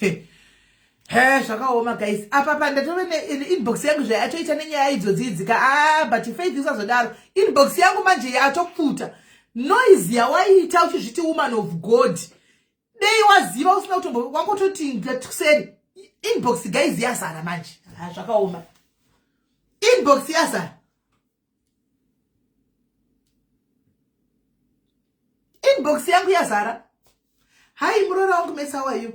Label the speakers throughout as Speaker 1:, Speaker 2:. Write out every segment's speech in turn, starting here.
Speaker 1: He zvakaoma guys. Apa pandatove inbox yangu zvayatoita nenyaya idzodzidzika. But Faith usazodaro. Inbox yangu manje yatopfuta. Noise yawaita uchizviti woman of God. Dei waziva usina kutombo wangototi ngatuseri. Inbox guys yazara manje. Zvakaoma. Inbox yazara. Inbox yangu yazara. Hai murora wangu mesa wayo.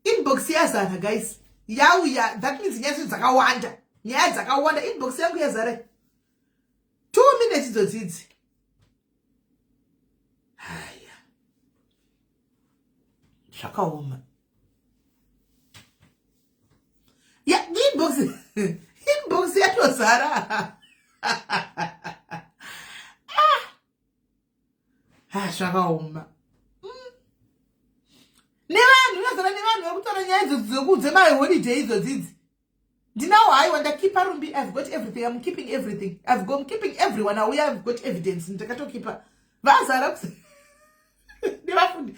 Speaker 1: Inbox yazara guys. Yauya, that means nyaya dzakawanda. Nyaya dzakawanda. Inbox yangu yazara. 2 minutes dzodzidzi. Haya. Zvakaoma. Ya, inbox. Inbox yatozara. Zvakaoma. Nevanhu vakutora nyaya dzokudze my holiday idzodzidzi. Ndinawo haiwa ndakipa rumbi. I've got everything. I'm keeping everything. I'm keeping everyone aware. I've got evidence. Ndakatokipa. Vazara kuse. Nevafundi.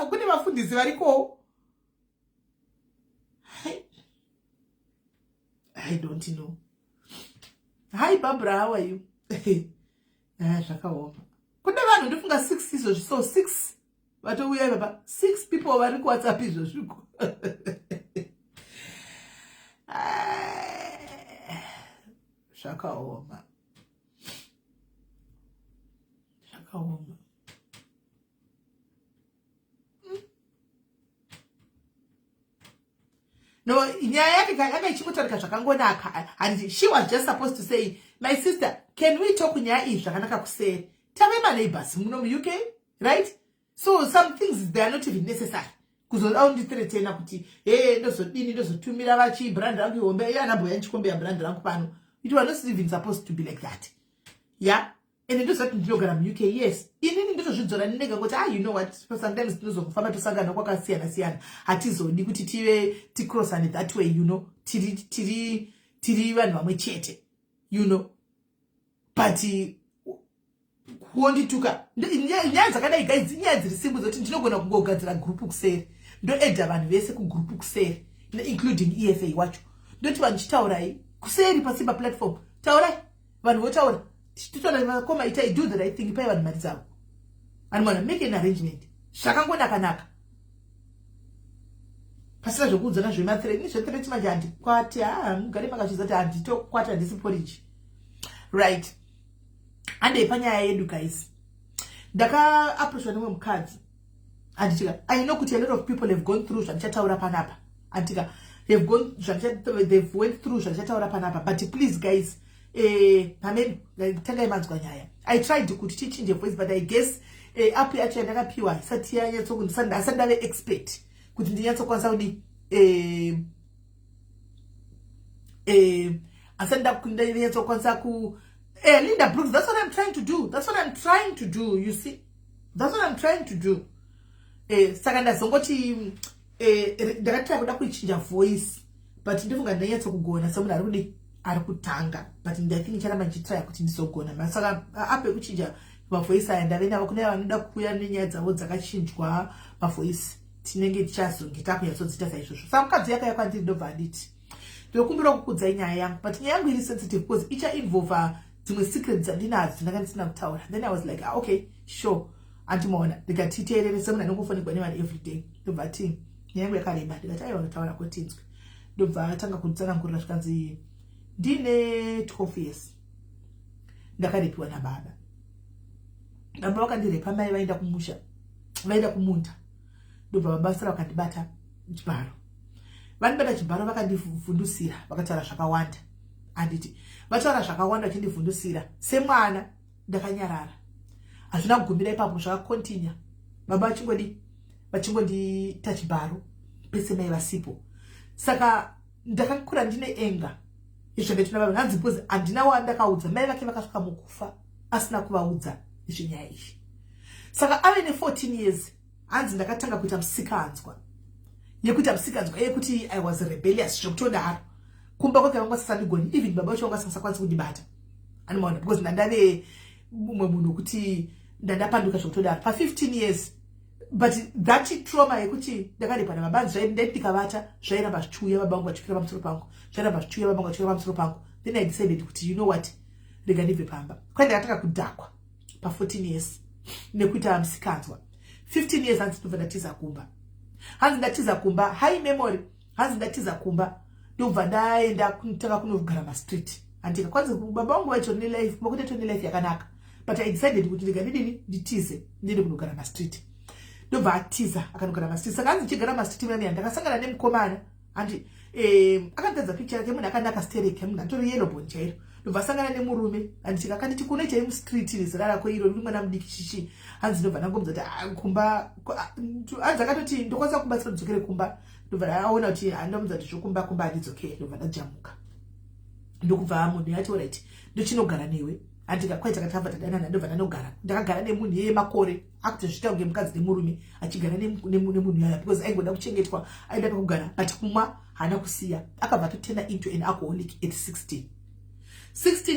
Speaker 1: Kune vafundisi variko. I don't know. Hi Barbara, how are you? Zvakaoma. Kune vanhu ndofunga 6 izvo so 6. Vatouya baba 6 people vari ku WhatsApp izvo zviko. Zvakaoma. Zvakaoma. No, nyaya yake yakaichimotarika zvakangonaka. And she was just supposed to say, my sister, can we talk nyaya izvi zvakanaka kuseri? Tave my neighbors muno mu UK, right? So some things they are not even necessary. Kuzondithreatena kuti ndozodini ndozotumira vachi brand rangu ihombe yanabhoya nchikombe ya brand rangu pano. It was not even supposed to be like that. Yeah? And ndozati ndinogara mu UK, yes. Inini ndozvidzora ndinenge kuti you know what, for sometimes tinozofamba tosangana kwakasiyana siyana. Hatizodi kuti ti cross and that way, you know. Tiri vanhu vamwe chete. You know. But kuondituka nyaya dzakadai guys nyaya dziri simple zoti ndinogona kungogadzira group kuseri ndoedha vanhu vese kugroup kuseri including EFA wacho ndoti vanhu chitaurai kuseri pasimba platform taurai vanhu votaura titoona vakoma itai do the right thing pai vanhu mari dzavo and make an arrangement zvakangonaka pasina zvokuudzana zvemathreat nezvethreat manje handikwati mugare makachizati handitokwata handisi porridge right. Ande panyaya yedu guys. Ndaka approachwa nemwe mukadzi. Anditika I know kuti a lot of people have gone through zvachataura panapa. Anditika they've went through zvachataura panapa, but please guys pamene tanga imanzwa nyaya. I tried kuti tichinje voice but I guess app yacho ndakapiwa isati yanyatso asandave expert kuti ndinyatso kwanza kudi asanda kundanyatso kwanza ku Linda Brooks, that's what I'm trying to do. That's what I'm trying to do, you see. That's what I'm trying to do. Saka ndazongoti ndakatira kuda kuichinja voice, but ndifunga ndanyatso kugona semunhu ari kutanga, but I think chara manjitira kuti ndizogona. Saka ape kuchinja voice aya ndave navo kune vanoda kuuya nenyaya dzavo dzakachinjwa voice. Tinenge tichazongeta kuyazodzita saizvozvo. Saka mukadzi yakayakwa ndiri ndobva nditi ndokumbira kukudza nyaya yangu, but nyaya yangu iri sensitive because icha involve dzimwe secrets dzandinadzo ndakandisina kutaura. Then I was like okay sure andimona ndikatiteerere semunhu anongofonekwa nevanhu every day ndobva ti nyaya yangu yakareba ndikati aiwa kutaura kotinzwe ndobva atanga kunditsanangurira zvikanzi ndine 12 years ndakarepiwa nababa. Baba vakandirepa, mai vaenda kumusha vaenda kumunda ndobva vabasira vakandibata chibharo. Vanibata chibharo vakandifundusira vakataura zvakawanda. Anditi vataura zvakawanda vachindifundusira semwana ndakanyarara. Hazvina kugumira ipapo zvakakontinya. Baba vachingondita chibharo pese mai vasipo. Saka ndakakura ndine enga izvendetuna baba hanzi because handina wandakaudza. Mai vake vakasvika mukufa asina kuvaudza izvenyaya izvi. Saka ave ne14 years hanzi ndakatanga kuita musikanzwa yekuita musikanzwa yekuti I was rebellious zvokutodaro. Kumba kwake vanga sasandigoni, even baba vacho vanga sasakwanisi kundibata. Animaona because ndandave mumwe munhu kuti ndandapanduka zvokutodaro. Pa 15 years but that trauma yekuti ndakaripa namabanzi ndikavata zvairamba zvichiuya baba vangu vachipira pamusoro pangu zvairamba zvichiuya baba vangu vachipira pamusoro pangu. Then I decided kuti you know what, rega ndibve pamba. Kwai ndakatanga kudhakwa pa14 years nekuita musikanzwa. 15 years hanzi ndobva ndatiza kumba. Hanzi ndatiza kumba, high memory. Hanzi ndatiza kumba ndobva ndaenda kutanga kunogara mastreet. Andika kwanza baba vangu vacho ne life, makuti to ne life yakanaka. But I decided kuti rega nditize ndinde kunogara mastreet. Ndobva atiza akanogara mastreet. Saka hanzi chigara mastreet mani ndakasangana nemukomana andi akatadza picture yake munhu akanaka stereke munhu atori yellow bone chairo. Ndobva sangana nemurume anditi akati kunoita mustreet rizira rako iro riri mwana mudiki chichi. Hanzi ndobva ndangomudza kuti kumba hanzi akatoti ndokwanisa kubatsira kudzokere kumba. Ndobva aona kuti andomudza kuti zvokumba kumba handidzokere. Ndobva ndajamuka ndokubva munhu yati alright ndochinogara newe. Andika kwaita katava tadanana ndobva ndanogara ndakagara nemunhu yemakore akutozvita kunge mukadzi nemurume achigara nemunhu yaya because aingoda kuchengetwa aida pekugara but kumwa hana kusiya. Akabva totenda into an alcoholic at 16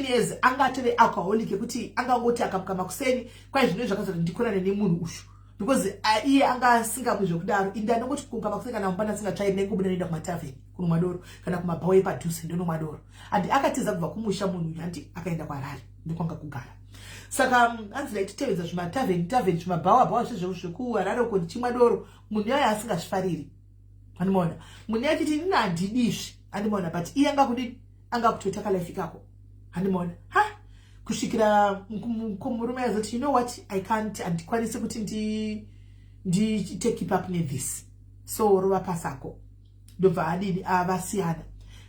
Speaker 1: years. Anga atove alcoholic yekuti angangoti akamuka makuseni kwai zvino zvakazoti ndikonane nemunhu ushu because iye anga asingamwe zvekudaro. Indi anongoti kumuka makuseni kana mubana asingatsvairi nengubuda noenda kumatavheni kunomwa doro kana kumabhawa epadhuze ndonomwa doro. Andi akatiza kubva kumusha munhu andi akaenda kwaRare ndokwanga kugara. Saka hanzi ndaititevedza zvimatavheni zvimabhawa zvekuHarare uko ndichimwa doro. Munhu yaya asingasvifariri andimona munhu yachiti nina handidizvi andimona but iye anga kutotaka life ikako andimona kusvikira murume azoti you know what I can't handikwanisi kuti ndi keep up this so rova pasako. Ndobva adini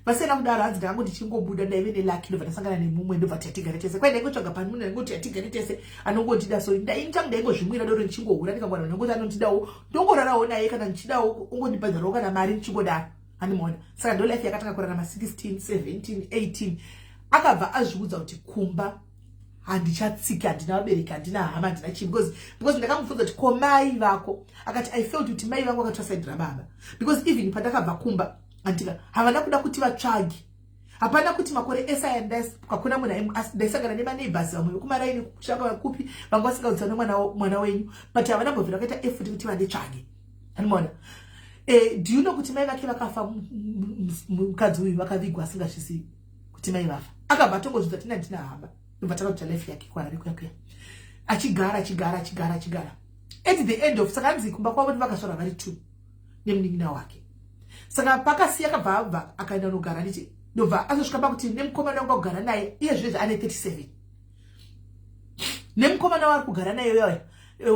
Speaker 1: vasiyana kudaro hanzi ndakangoti chingobuda ndaive nelucky ndobva ndasangana nemumwe ndobva tatigare tese kwai ndaingotsvaga pani munhu ndaingoti tatigare tese anongondida so ndaingozvimwira doro ndichingohura ndikangwana ndongoti anondidawo ndongorarawo naye kana ndichidawo ongondibhadharawo kana mari ndichingodaro andimona. Saka ndo life yakatanga kurarama 16 17 18. Akabva azviudza kuti kumba handichatsiki handina vabereki handina hama handina chii because ndakamufunza kuti komai vako akati I felt kuti mai vangu akatwasaidira baba because even pandakabva kumba andika havana kuda kuti vatsvage. Hapana kuti makore esa kakuna munhu ndaisangana nemaneighbors vamwe vekumaraini kushanga vakupi vanga vasingaudza nemwana wenyu but havana mbobvira vakaita effort kuti vanditsvage andimona. Do you know kuti mai vake vakafa mukadzi uyu vakavigwa asingazvizivi kuti mai vafa. Akabva atongozvidza tina ndina hamba ndobva takakuita life yake kwaRare kuyakuya achigara at the end of saka hanzi kumba kwavo vakasvara vari 2 nemunin'ina wake. Saka pakasiya akabva abva akaenda nogara nditi ndobva azosvika pakuti nemukomana wangu kugara naye iye zvinezvi ane 37 nemukomana wari kugara naye yoya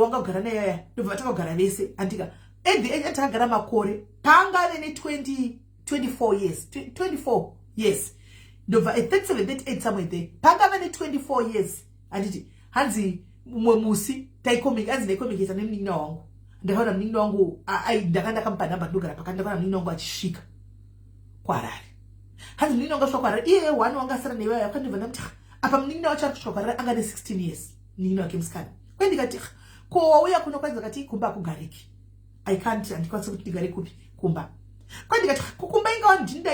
Speaker 1: wanga kugara naye yoya ndobva takagara vese andika at the end takagara makore pangave ne 24 years 24 years ndobva at 37 38 somewhere there pangave ne 24 years anditi hanzi mumwe musi hanzi ndaikomekesa nemunin'ina wangu ndakaona munin'ina wangu ndakandakamupa namba ndogara pakati ndakaona munin'ina wangu achisvika kwaRare. Hanzi munin'ina wangu asvika kwaRare iye wani wanga asara newe yakandibva ndamuti apa munin'ina wacho ari kusvika kwaRare anga ne 16 years munin'ina wake musikana. Kwai ndikati ko wauya kuno kwanzi kati kumba akugariki I can't handikwanisi kuti ndigare kupi kumba. Kwai ndikati kukumba ingawa ndini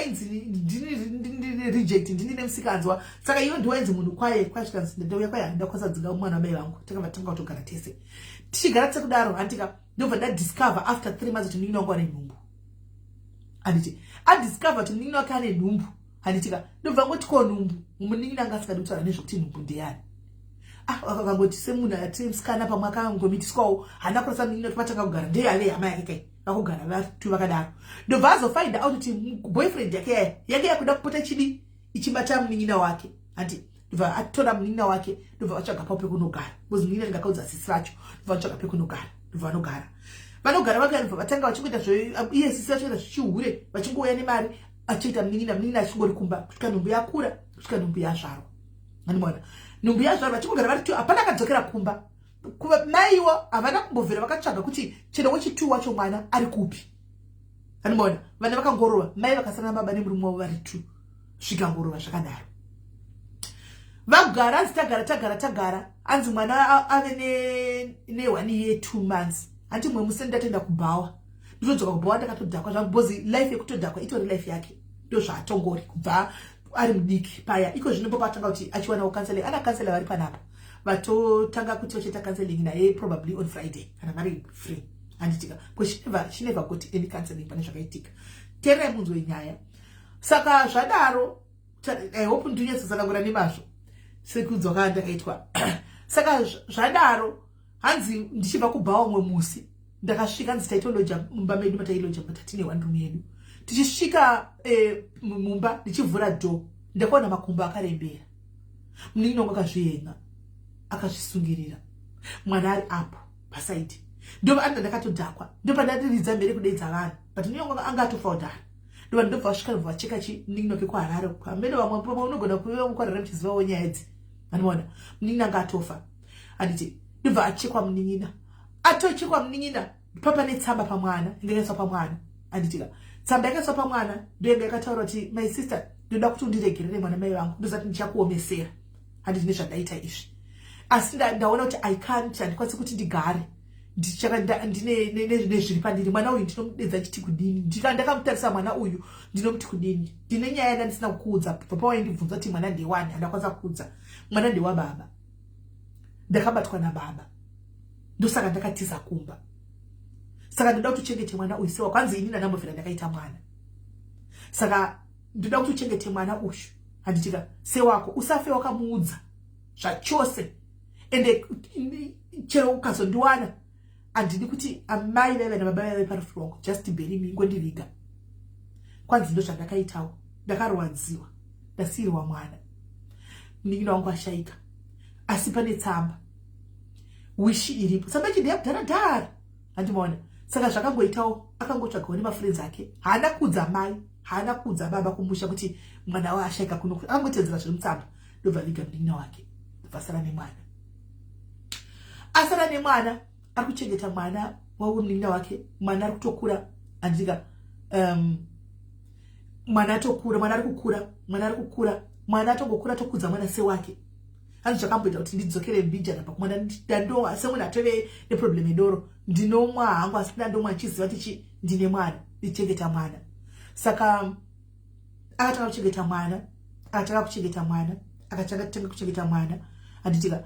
Speaker 1: reject ndini nemusikanzwa saka iwe ndiwainzi munhu kwaye kwasvikanzi ndauya kwaye handakwanisa kudzinga mwana wamai vangu takabva tanga kutogara tese tichigara tese kudaro handika ndobva ndadiscover after 3 months kuti munin'ina wangu ane nhumbu handiti adiscover kuti munin'ina wake ane nhumbu handitika ndobva ngoti ko nhumbu munin'ina anga asikadi kutaura nezvokuti nhumbu ndeyani. Vakangoti semunhu ati musikana pamwe akangomitiswawo hana kurasa munin'ina kuti patanga kugara ndeyave hama yake kai vakugara vatu vakadaro ndobva azofind out kuti boyfriend yake yakuda kupota chidi ichibata munin'ina wake ati ndobva atora munin'ina wake ndobva vatsvaga papo pekunogara because munin'ina ndingakaudza sisi vacho ndobva vatsvaga pekunogara ndobva vanogara vagara ndobva vatanga vachingoita iye sisi vachoita zvichihure vachingouya nemari achiita munin'ina achingori kumba kusvika nhumbu yakura kusvika nhumbu yazvarwa andimona nhumbu yazvarwa vachingogara vari 2 hapana akadzokera kumba maiwo havana kumbobvira vakatsvaga kuti chero wechi2 wacho mwana ari kupi andimona vana vakangorova mai vakasangana baba nemurume wavo vari 2 zvikangorova zvakadaro vagara hanzi tagara hanzi mwana ave ne 1 year 2 months hanti mwe museni ndatenda kubhawa nditodzoka kubhawa ndakatodhakwa zvangu because life yekutodhakwa itori life yake ndo zvaatongori kubva ari mudiki paya iko zvino patanga kuti achiwana counseling ana counselor vari panapa vatotanga kuti vachiita counseling naye probably on Friday kana vari free handitika because she never got any counseling pane zvakaitika. Teererai munzwe nyaya. Saka zvadaro I hope ndinyatsotsanangura nemazvo sekudzwa kana ndakaitwa. Saka zvadaro hanzi ndichibva kubva umwe musi ndakasvika nzitaitoloja mumba medu matailoja matatine wandu yedu. Tichisvika mumba ndichivhura door ndakaona makumbo akarembera. Muningi wangu akazvihenga akazvisungirira. Mwana ari apo pasaidi. Ndo ndakatodhakwa. Ndo pandatiridza mberi kudeidza vanhu. But muningi wangu anga atofa udhara. Ndo ndobva vasvika vacheka chi muningi wangu kwa Harare. Pamene vamwe pamwe unogona kuuya mukwara muchizivawo nyaya idzi. Anoona muningi anga atofa. Anditi ndobva achekwa munin'ina. Atochekwa munin'ina papa netsamba pamwana ingekaiswa pamwana. Anditika tsamba yakaiswa pamwana ndoenge yakataura kuti my sister ndoda kuti undiregerere mwana mai vangu ndozati ndichakuomesera. Handiti nezvandaita izvi. Asi ndaona kuti I can't handikwanisi kuti ndigare. Ndine zviri pandiri mwana uyu ndinomudedza chiti kudini. Ndakamutarisa mwana uyu ndinomuti kudini. Ndine nyaya yandisina kukuudza. Papa waindibvunza kuti mwana ndewani handakwanisa kuudza. Mwana ndewa baba. Ndakabatwa nababa. Ndosaka ndakatiza kumba. Saka ndoda kuchengete mwana uyu sewa kwanzi inini ndambofira ndakaita mwana. Saka ndoda kuchengete mwana uyu. Handitika sewako usafe wakamuudza zvachose. Ende chero ukazondiwana andidi kuti amai veve nababa veve parufu rwangu just bury me ngondiriga. Kwanzi ndo zvandakaitawo. Ndakarwadziwa. Ndasiyirwa mwana. Muningi wangu ashaika. Asi pane tsamba. Wishi iripo. Tsamba ichi ndeyakudhara. Handimaona. Saka zvakangoitawo akangotsvagawo nemafriends ake. Haana kuudza mai, haana kuudza baba kumusha kuti mwana wawo ashaika kuno. Akangotedzera zviri mutsamba. Ndobva viga muningi wake. Vasara nemwana. Asara nemwana ari kuchengeta mwana wawo muningi wake. Mwana ari kutokura. Andika mwana atokura, mwana ari kukura. Mwana atongokura tokudza mwana sewake. Hanzi zvakamboita kuti ndidzokere mbijana pakumwana ndandowa semunhu atove neproblem yedoro ndinomwa hangu asi ndandomwa chiziva tichi ndine mwana ndichengeta mwana. Saka akatanga kuchengeta mwana handitika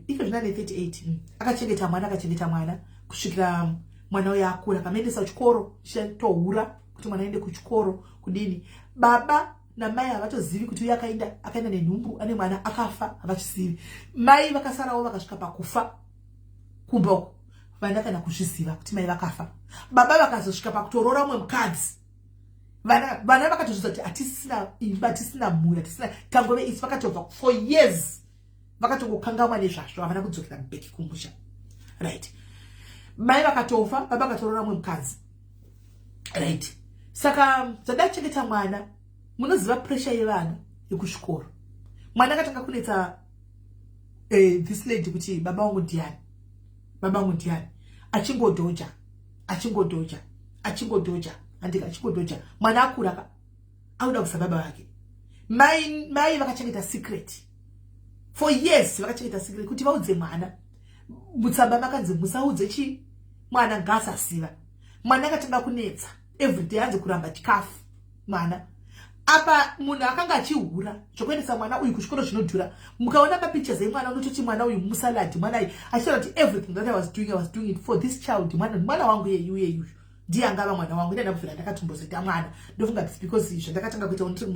Speaker 1: iko zvinane 38 akachengeta mwana kusvikira mwana uya akura kamaendesa kuchikoro chitohura kuti mwana aende kuchikoro kudini. Baba namai havatozivi kuti uya akaenda nenhumbu ane mwana akafa havachizivi. Mai vakasarawo vakasvika pakufa kumba uko vana kana kuzviziva kuti mai vakafa. Baba vakazosvika pakutorora umwe mukadzi. Vana vakatozviziva kuti hatisina imba, hatisina mhuri, hatisina tangove isi. Vakatobva for years vakatongokangamwa nezvazvo havana kudzokera mubeki kumusha. Right. Mai vakatofa, baba akatorora umwe mukadzi. Right. Saka zvadachengeta mwana munoziva pressure yevana yekuchikoro. Mwana akatanga kunetsa this lady kuti baba wangu ndiani. Achingodhoja. Andika achingodhoja. Mwana akura auda kusa baba wake. Mai vakachengeta secret. For years vakachengeta secret kuti vaudze mwana. Mutsamba makanzi musaudze chi mwana ngasasiva. Mwana akatanga kunetsa. Everyday hanzi kuramba chikafu. Mwana apa munhu akanga achihura zvokuendesa mwana uyu kuchikoro zvinodhura. Mukaona mapictures emwana unototi mwana uyu musaladi. Mwana uyu achitaura kuti everything that I was doing it for this child. Mwana wangu yeyu ndiye angava mwana wangu. Ndandabvira ndakatombozita mwana. Ndofunga it's because zvandakatanga kuita unoti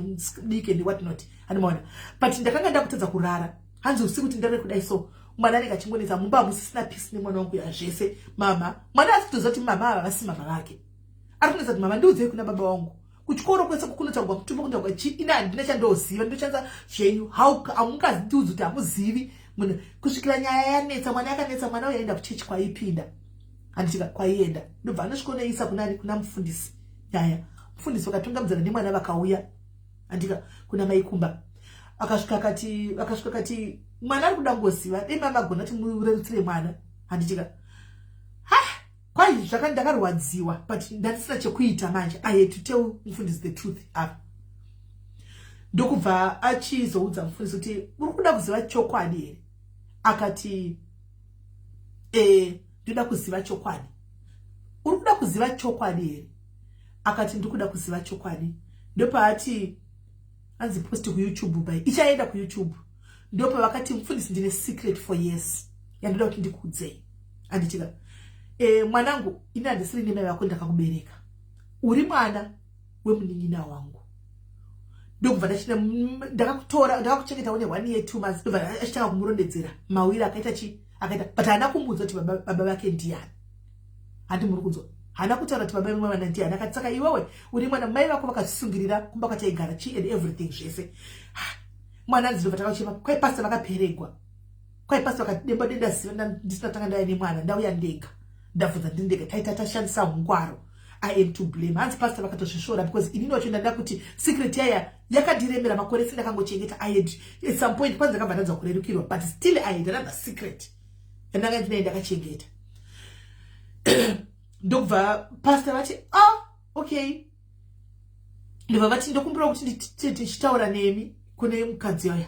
Speaker 1: dike and what not. Anomaona. But ndakanga ndakutadza kurara. Hanzi usiku kuti ndare kudai so mwana anenge achingonetsa mumba musisina peace nemwana wangu yazvese. Mama mwana asikutoziva kuti mama ava vasi mama vake. Ari kunetsa kuti mama ndiudzei kuna baba wangu. Kuchikoro kwese kunotaurwa kutumba kuntaurwa ina handina chandoziva ndochanza zvenyu hamungaziudzi kuti hamuzivi munhu kusvikira nyaya yanetsa mwana yakanetsa mwana uyu aenda kuchechi kwaipinda. Handitika kwaienda ndobva anosvikonoisa kuna mufundisi nyaya. Mufundisi vakatungambidzana nemwana vakauya handika kuna maikumba akasvika kati mwana ari kuda ngoziva dei mama agona kuti murerutsire mwana. Handitika kwai ndakarwadziwa but ndandisina chekuita manje. I had to tell mufundisi the truth apa. Ndokubva achizoudza mufundisi kuti uri kuda kuziva chokwadi here. Akati ndoda kuziva chokwadi. Uri kuda kuziva chokwadi here. Akati ndikuda kuziva chokwadi. Ndopaati anzi post kuYouTube bai ichaenda kuYouTube. Ndopa vakati mufundisi ndine secret for years yandoda kuti ndikuudzei. Anditika mwanangu ini handisiri nemai vako ndakakubereka, uri mwana wemunin'ina wangu. Ndokubva ndakakutora ndakakuchengeta une 1 year 2 months. Ndobva achitanga kumurondedzera mawiri akaita but haana kumudza kuti baba vake ndiani. Handi muri kunzwa, haana kutaura kuti baba vemwana ndiani. Akati saka iwewe uri mwana, mai vako vakasungirira kumba kwataigara chi and everything zvese. Mwana ndinobva takachema kwai pastor vakaperegwa, kwai pastor vakademba denda ziva ndisina tanga ndaya nemwana, ndauya ndega ndabvunza ndindega taita tashandisa hungwaro. I am to blame. Hanzi pastor vakatozvishora because inini wacho ndanda kuti secret yaya yakadiremera makore sindakangochengeta. I had at some point kwanza ndakabva ndanzwa kurerukirwa but still I had another secret yandanga ndinaye ndakachengeta. Ndobva pastor vati okay, ndobva vati ndokumbira kuti ndichitaura nemi kune mukadzi waya.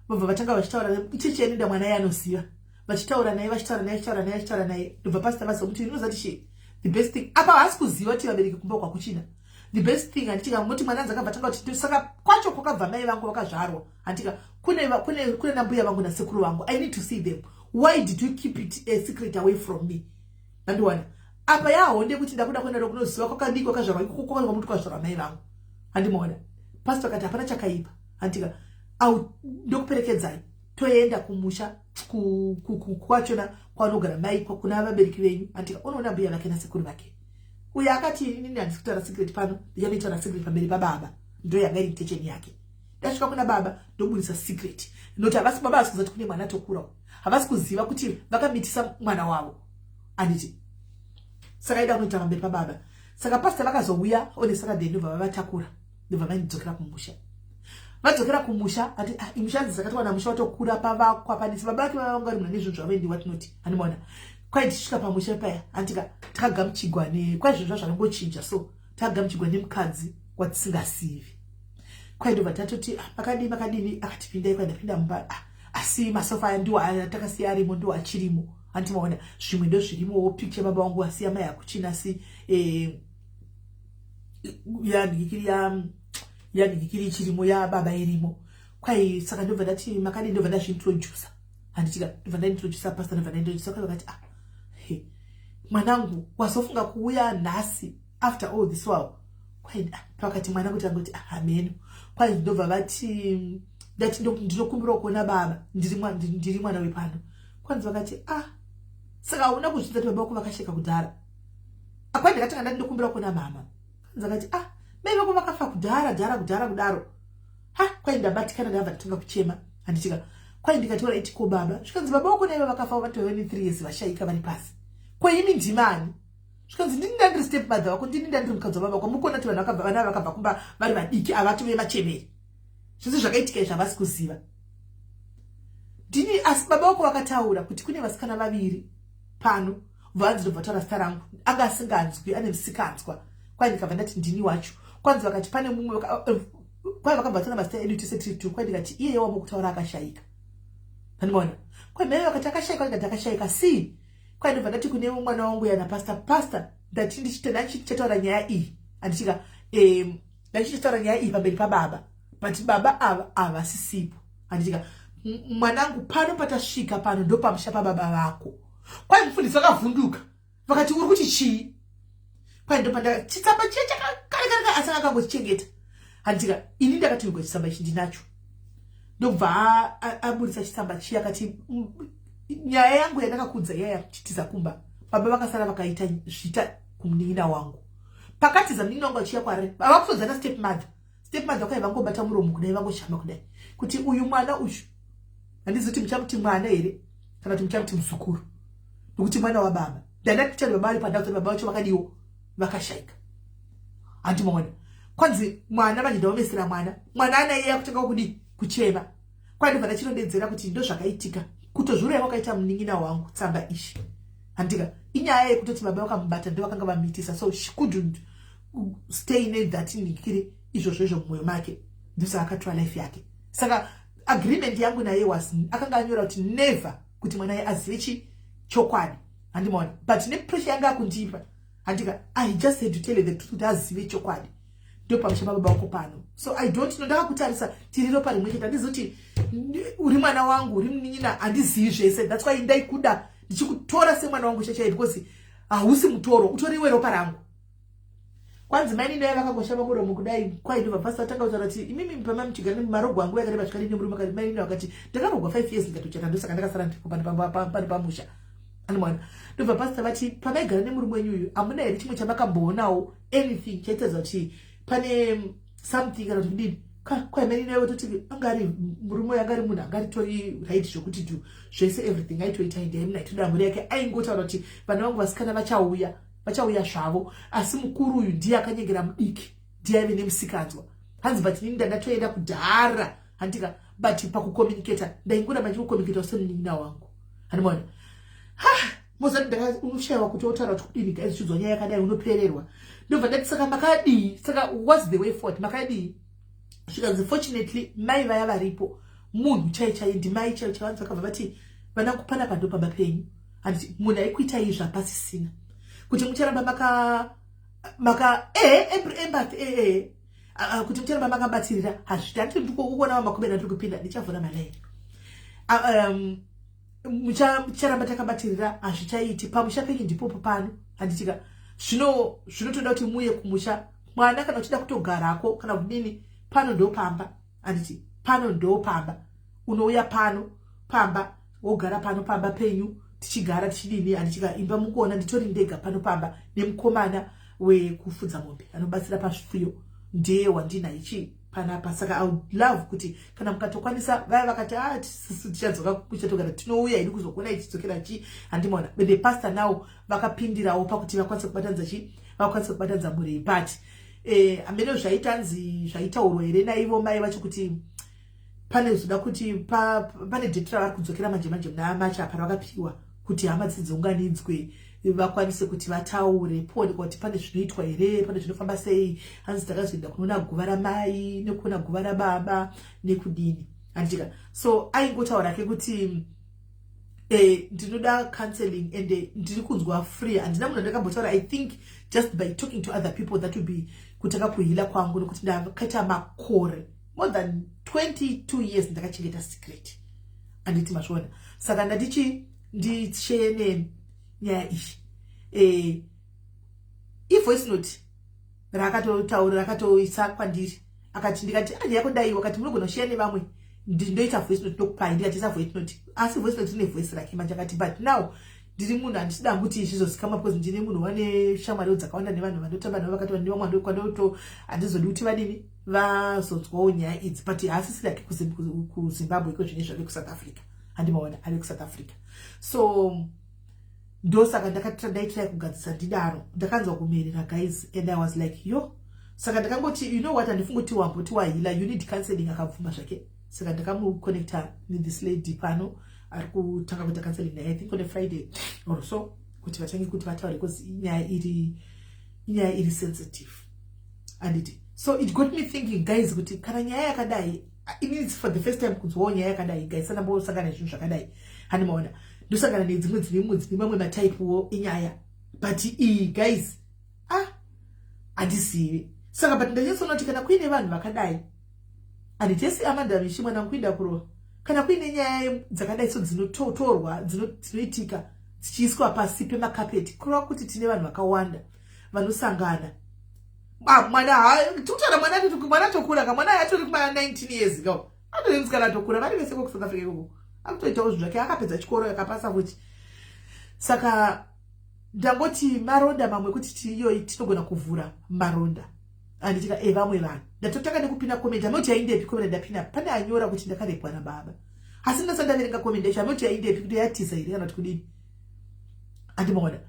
Speaker 1: Ndobva vatanga vachitaura nemi icheche nda mwana yanoziva, vachitaura naye ndobva pastor vazomuti inoza tishi the best thing apa hasi kuziva kuti vabereki kumba kwakuchina. The best thing anditika moti mwana dzakabva tanga kuti saka kwacho kwakabva mai vangu vakazvarwa. Antika kune nambuya vangu nasekuru vangu, I need to see them. Why did you keep it a secret away from me? Nandiwana apa yahonde kuti ndakuda kuenda kunoziva kwakadiki kwakazvarwa ikoko kwakanga muti kwazvarwa mai vangu. Handimona pastor akati hapana chakaipa. Antika au ndokuperekedzai toenda kumusha kwachona kwanogara mai kuna vabereki venyu. Antika unoona mbuya vake nasekuru vake. Uya akati nini handisi kutaura secret pano, ndiyanoitaura secret pamberi pababa. Ndo yanga iri intention yake. Ndasvika kuna baba ndobudisa secret. Noti havasi baba asikuziva kuti kune mwana atokura, havasi kuziva kuti vakamitisa mwana wavo. Anditi saka ida kunoita pamberi pababa. Saka pastor vakazouya on Saturday ndobva vavatakura ndobva vandidzokera kumusha. Vadzokera kumusha ati imusha dzakatwana musha watokura pavakwa panisi baba vake vanga rimwe nezvo zvavendi watinoti. Handimona kwai tisvika pamusha paya antika takagamuchigwa kwai zvinhu zvangochinja so takagamuchigwa nemukadzi watisingasivi. Kwai ndobva tatoti makadini akatipindai kwai ndapinda mumba asi masofa aya ndiwo atakasiya arimo ndiwo achirimo. Antimaona zvimwe ndo zvirimowo picture baba wangu asiya mai akuchina si yanikiri chirimo ya baba irimo. Kwai saka ndobva ndati makadini ndobva ndazvintroduce. Handitika ndobva ndaintroduce pastor ndobva ndaintroduce kwai vakati mwanangu wazofunga kuuya nhasi after all this while. Kwai pakati mwana kuti angoti amen. Kwai ndobva vati ndati ndinokumbira kuona baba ndiri mwana wepano. Kwanza vakati saka una kuzvidza kuti baba vako vakasheka kudhara. Kwai ndakatanga ndati ndokumbira kuona mama. Kwanza vakati mai vako vakafa kudhara kudaro. Kwai ndabatikana ndabva ndatonga kuchema. Handitika kwai ndikataura iti ko baba zvikanzi baba vako naivo vakafa vatove 3 years vashaika vari pasi. Kwai imi ndimani? Zvikanzi ndini ndandiri step mother vako, ndini ndandiri mukadzi wababa vako. Mukona kuti vana vakabva kumba vari vadiki avatove machemeri. Zvese zvakaitika izvi havasi kuziva. Ndini asi baba vako vakataura kuti kune vasikana vaviri pano vanzi ndobva taura zita rangu anga asinganzwi ane musikanzwa. Kwai ndikabva ndati ndini wacho. Kwanzi vakati pane mumwe kwai vakabva tsana mazita edu tese tiri 2. Kwai ndikati iye wamo kutaura akashayika. Handimona kwai mai vakati akashayika ndikati akashayika si. Kwai ndobva ndati kune mwana wangu yana pastor ndati ndichitaura nyaya iyi. Anditika ndachichitaura nyaya iyi pamberi pababa but baba havasisipo. Anditika mwanangu pano patasvika pano ndo pamusha pababa vako. Kwai mufundisi vakavhunduka vakati uri kuti chii? Kwai ndo panda chitsamba chiya chakakarika asanga akangochichengeta. Anditika ini ndakatirwa chitsamba ichi ndinacho. Ndobva abudisa chitsamba chiya akati nyaya yangu yandakakudza yaya chitiza kumba baba vakasara vakaita zvita kumunin'ina wangu. Pakatiza munin'ina wangu achiya kwari vavakutodzana step mother kwai vangobata muromo kudai vangoshama kudai kuti uyu mwana uyu handizoti muchamuti mwana here kana kuti muchamuti muzukuru nokuti mwana wababa. Ndandati kuti baba vari pandau baba vacho vakadiwo vakashayika. Handimona kwanzi mwana vanje ndavamesera mwana anaiye akutanga kudi kuchema. Kwai ndobva ndachirondedzera kuti ndo zvakaitika kutozvura wakaita munin'ina wangu tsamba ishi. Handika inyaya yekutoti baba vakamubata ndo vakanga vamitisa so she couldn't stay in that nikiri izvozvo izvo mumwoyo make ndosa akatora life yake. Saka agreement yangu naye was akanga anyora kuti never kuti mwana ye azive chokwadi. Handimona but ne pressure yanga kundipa. Handika I just had to tell you the truth azive chokwadi. Ndo pamusha baba vako pano. So I don't know ndakakutarisa tiriro pari mwechete handizoti uri mwana wangu uri munin'ina handizivi zvese. That's why ndaikuda ndichikutora semwana wangu chachai because hausi mutoro, utoriwe ropa rangu. Kwanzi maini naye vakangoshama muromo kudai kwai ndibva pastor atanga kutaura kuti imimi pama mchigana marogo angu yakareba chikari nemurume akati maini naye akati ndakarogwa 5 years ndikatochera ndosaka ndakasara ndipo pani pamusha. Animwana ndibva pastor vati pamaigara nemurume wenyuyu amuna here chimwe chamakambonawo anything chaitadza kuti pane something kana kuti kudini kwai maini naye toti angari murume angari munhu angaritori right zvokuti tu zvese everything aitoita ndemna itodamburi yake aingotaura kuti vanhu vangu vasikana vachauya zvavo, asi mukuru uyu ndiye akanyengera mudiki, ndiye ave nemusikadzwa. Hanzi but nini ndatoenda kudhara handika but pakucommunicate ndaingura manje kucommunicate semunina wangu. Hanimona mozati ndakaushaiwa kuti otaura kuti kudini guys chidzwa nyaya yakadai unopererwa. Ndobva ndati saka makadi saka what's the way forward makadi zvikanzi fortunately mai vaya varipo munhu chai ndimai chai chavanzi vakabva vati vana kupana pando pabapenyu handiti munhu aikuitai zvapasisina kuti mucharamba maka empathy kuti mucharamba makabatsirira hazviti handiti ndikuona makomena ndiri kupinda ndichavhura malai mucharamba takabatsirira hazvichaiti pamusha penyu ndipopo pano handitika zvinotoda kuti muye kumusha mwana kana uchida kutogarako kana kudini pano ndo pamba handiti pano ndo pamba unouya pano pamba wogara pano pamba penyu tichigara tichidini handitika imba mukuona nditori ndega pano pamba nemukomana wekufudza mombe anobatsira pazvifuyo ndiye wandina ichi panapa. Saka I would love kuti kana mukatokwanisa vaya vakati tichadzoka kuchatogara tinouya ili kuzokuona ichidzokera chi handimona but the pastor now vakapindirawo pakuti vakwanise kubatanidza chi vakwanise kubatanidzwa murei but amene zvaitaurwa here naivo mai vacho kuti pane zvoda kuti pane date ravari kudzokera manje muna macha apa rakapiwa kuti hama dziunganidzwe vakwanise kuti vataure poonekwa kuti pane zvinoitwa here, pane zvinofamba sei. Hanzi takazoenda kunoona guva ramai nekuona guva rababa nekudini handika. So aingotaura ke kuti ndinoda counseling and ndiri kunzwa free. Handina munhu ndakambotaura I think just by talking to other people that would be kutaka kuhila kwangu nokuti ndakaita makore more than 22 years ndakachengeta secret anditi mazvona. Saka ndatichi ndichene nyaya iyi ivoice note rakatotaura rakatoisa kwandiri akati ndikati yako dai wakati munogona kushare nevamwe ndoita voice note ndokupai ndikatisa voice note asi voice note ine voice rake manje akati but now ndiri munhu handisida kuti zvizozikamwa because ndine munhu wane shamwari dzakawanda nevanhu vandotamba navo vakati vandiwa mwando kwandoto handizodi kuti vadini vazonzwawo nyaya idzi but haasisi rake kuzimbabwe iko zvine zvave kuSouth Africa handimaona ari kuSouth Africa. So ndosaka ndaitrai kugadzisa ndidaro ndakanzwa kumerera guys and I was like yo. Saka ndakangoti you know what handifungoti wamboti wahila you need counseling akabvuma zvake. Saka ndakamuconnecta this lady pano ari kutanga kuita counseling naye I think on a Friday or so kuti vatange kuti vataure because inyaya iri sensitive anditi. So it got me thinking guys kuti kana nyaya yakadai it means for the first time kunzwawo nyaya yakadai guys sana mbosangana zvinhu zvakadai handimaona ndosangana nedzimwe dzine mamwe mataipuwo enyaya but guys handisivi. Saka but ndachasona kuti kana kuine vanhu vakadai handitesi Amanda Mishi mwanangu kuinda kurova kana kuine nyaya dzakadai so dzinotorwa dzinoitika dzichiiswa pasi pemakapeti kureva kuti tine vanhu vakawanda vanosangana mwana tokura ka mwana yatori kuma 19 years ago atorimsikana tokura vari vese kuSouth Africa ikoko akutoitawo zvinhu zvake akapedza chikoro yakapasa kuti. Saka ndangoti maronda mamwe kuti tiyoyi tinogona kuvhura maronda anditika vamwe vanhu ndatotanga nekupinda comment amoti yaindepi comment ndapinda pane anyora kuti ndakarekwa nababa asi ndasandaverenga comment yacho amoti yaindepi kuti yatiza here kana kuti kudini andimaona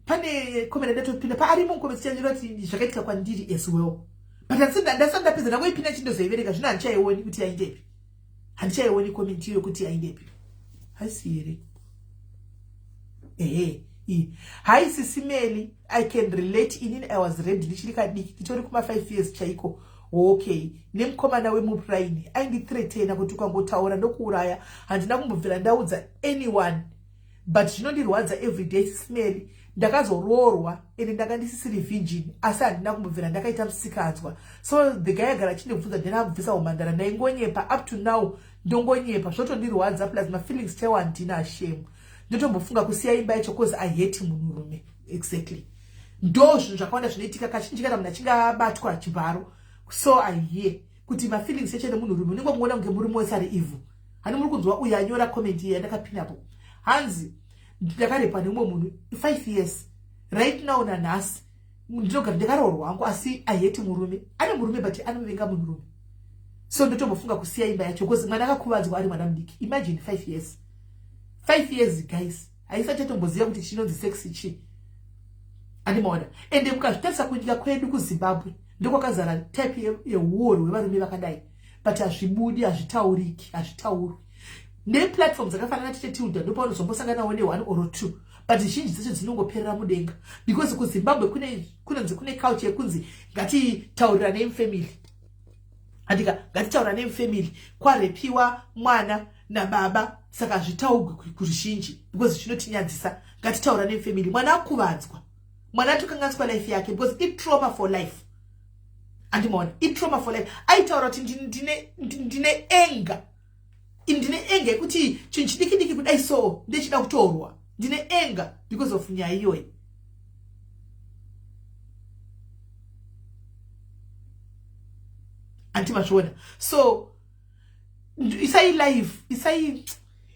Speaker 1: pane comment ndatopinda paarimo comment chanyora kuti zvakaitika kwandiri as well but ndasandapedza ndangoipinda chindozoiverenga zvino handichaioni kuti yaindepi handichaioni comment iyo kuti yaindepi haisi here haisi simeli I can relate inini I was raped ndichiri kadiki nditori kuma 5 years chaiko okay nemukomana wemupuraini aindithreatena kuti ukangotaura ndokuuraya handina kumbobvira ndaudza anyone but zvinondirwadza everyday simeli ndakazoroorwa ende ndanga ndisisiri virgin asi handina kumbobvira ndakaita musikadzwa. So the guy agara chindibvunza ndinabvisa umhandara ndaingonyepa up to now ndongonyepa zvotondirwadza plus my feelings chaiwa handina shame. ndotombofunga kusiya imba yacho cause I hate munhurume. Exactly. Ndo zvinhu zvakawanda zvinoitika kazhinji kana munhu achinge abatwa chibharo. So I hear kuti ma feelings yacho nemunhurume unenge muona kunge muri mose ari evil. Hani muri kunzwa uya anyora comment iyi yandakapinapo. Hanzi ndakarepa nemumwe munhu 5 years. Right now nanhasi ndinogara ndakaroorwa hangu asi I hate murume. Ane murume but anovenga munhurume. So ndotombofunga kusiya imba yacho because mwana akakuvadzwa ari mwana mudiki. Imagine 5 years. 5 years guys. Haisati tomboziva kuti chinonzi sex ichi. Animaona. Ende mukazvitarisa kunyika kwedu kuZimbabwe ndokwakazara type yewar wevarume vakadai. But hazvibudi, hazvitaurwi. Neplatform dzakafanana netiTilda ndopaunozombosanganawo ne1 or 2. But zhinji dzacho dzinongoperera mudenga because kuZimbabwe kune culture yekunzi ngatitaurira nemufamily. Andika ngatitaurira nemufamily kwarepiwa mwana nababa saka zvitaurwe kuruzhinji because zvinotinyadzisa ngatitaurira nemufamily. Mwana akuvadzwa, mwana atokanganiswa life yake because it trauma for life. Andimona it trauma for life. Aitaura kuti ndine enga yekuti chinhu chidiki kudai so ndechida kutorwa. Ndine enga because of nyaya iyoyi. Antimashona. So isai live, isai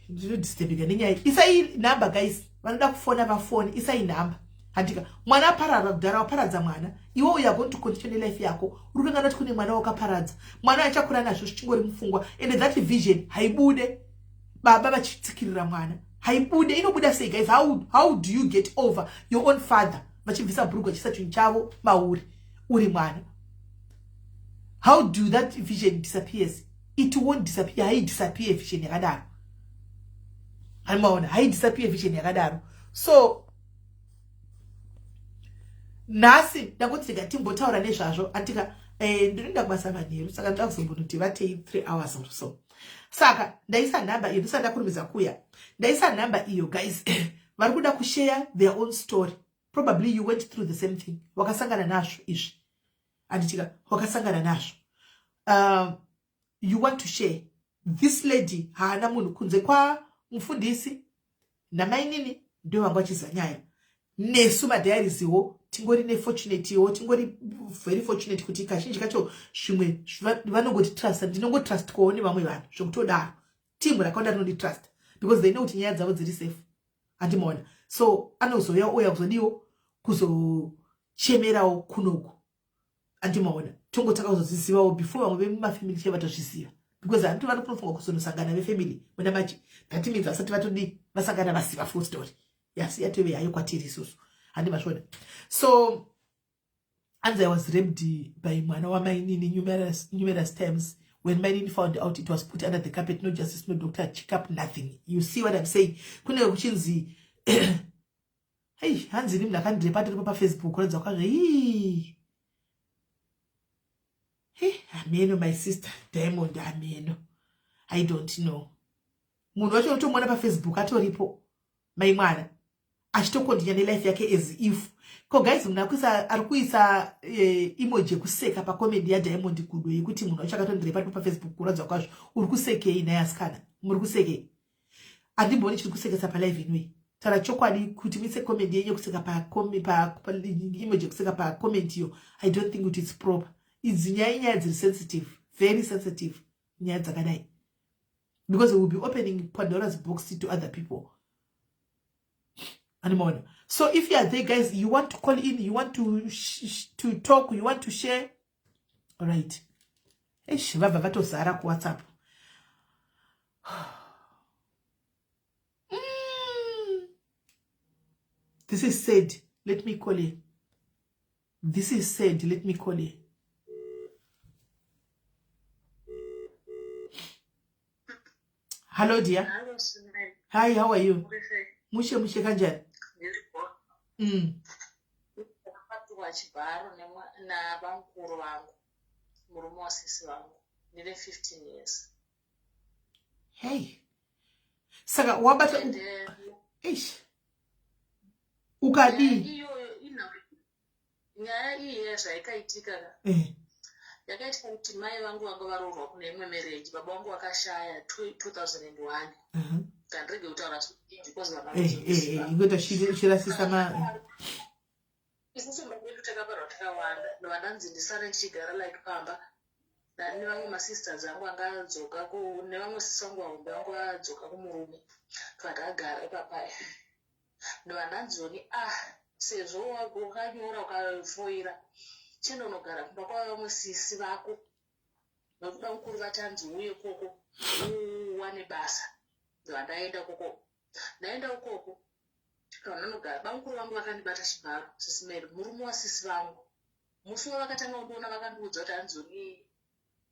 Speaker 1: disturbing nenyaya. Isai number guys. Vanoda kufona vafone, isai number. Handika mwana parara kudhara waparadza mwana. Iwe uya going to continue life yako. Uri kungana kuti kune mwana wakaparadza. Mwana achakura nazvo zvichingori mufungwa. And that vision haibude. Baba vachitsikirira mwana. Haibude inobuda sei guys. How do you get over your own father? Vachibvisa bhurugu vachisa chinhu chavo mauri uri mwana. How do that vision disappears? It won't disappear. Hai disappear vision yakadaro. Haimaona, hai disappear vision yakadaro. So nasi ndakuti ngatimbotaura nezvazvo antika ndinoenda kubasa manheru saka ndoda kuzombonoti vatei 3 hours or so. Saka ndaisa number iyo ndisanda kurumidza kuya. Ndaisa number iyo guys. Vari kuda kushare their own story. Probably you went through the same thing. Wakasangana nazvo izvi. Anditika wakasangana nazvo. You want to share. This lady haana munhu kunze kwa mufundisi namainini ndio vanga vachiza nyaya. Nesu madiaries iwo tingori nefortunate iwo tingori very fortunate kuti kazhinji kacho zvimwe vanongoti trust. Ndinongotrust kuone vamwe vanhu zvokutodaro timu rakaunda rinodi trust because they know kuti nyaya dzavo dziri safe. Andimona. So anozoya oya kuzodiwo kuzochemerawo kunoku. Andimaona tongotaka kuzozizivawo before vamwe vemumafamily che vatozviziva because hantu vanofunga kuzonosangana vefamily muna machi that means vasati vatodi vasangana vasiva full story. Yes, yatove hayo kwatiri isusu handimashona. So Anza was raped by mwana wamainini numerous times. When Mainini found out, it was put under the carpet. No justice, no doctor, check up, nothing. You see what I'm saying? Kuna kuchinzi hey, hanzi nimna kandi report pa Facebook kwanza kwa hey, ameno my sister Diamond ameno. I don't know. Munhu wacho utomona pa Facebook atoripo. Mai mwana achitokondinya ne life yake as if. Ko guys munakuisa arikuisa emoji kuseka pa comedy ya Diamond kudo yekuti munhu wacho akatondrepa pa Facebook kuradza kwazvo. Uri kuseke ina yaskana. Muri kuseke. Andiboni chiri kusekesa pa live inwe. Tara chokwadi kuti mise comedy yenye kuseka pa emoji kuseka pa comment yo. I don't think it is proper. It's nyaya dziri sensitive, very sensitive nyaya dzakadai. Because we will be opening Pandora's box to other people. Anymore. So if you are there, guys, you want to call in, you want to talk, you want to share, all right. WhatsApp. This is said. Let me call you. This is said. Let me call you. Hello, dear.
Speaker 2: Hello,
Speaker 1: hi, how are you? Mushe kanjani?
Speaker 2: Wachibharo na bankuru wangu murume wasisi wangu ndine 15 years.
Speaker 1: Hey. Saka wabata ukadi
Speaker 2: iyo nyaya iyi zvaitika yakaitika kuti mai vangu vanga varoorwa kune imwe marriage. Baba vangu vakashaya 2001. kandirege kutaura because
Speaker 1: ingoita chirasisa
Speaker 2: isusu mabedu takabarwa takawanda vandanzi ndisare ndichigara like pamba nevamwe masisters angu anga adzoka nevamwe sisi vangu vahombe vangu adzoka kumurume vakagara ipapaya ndovandanzoni sezvo wakanyora ukafoira chenda unogara kumba kwavamwe sisi vako nokuda mukuru vatanzi uye koko uwane basa ndovandaenda koko ndaenda ukoko vananogara bamukuru vangu vakandibata chibharo sisi mary murume wasisi vangu musi wavakatanga kundiona vakandiudza kuti hanzoni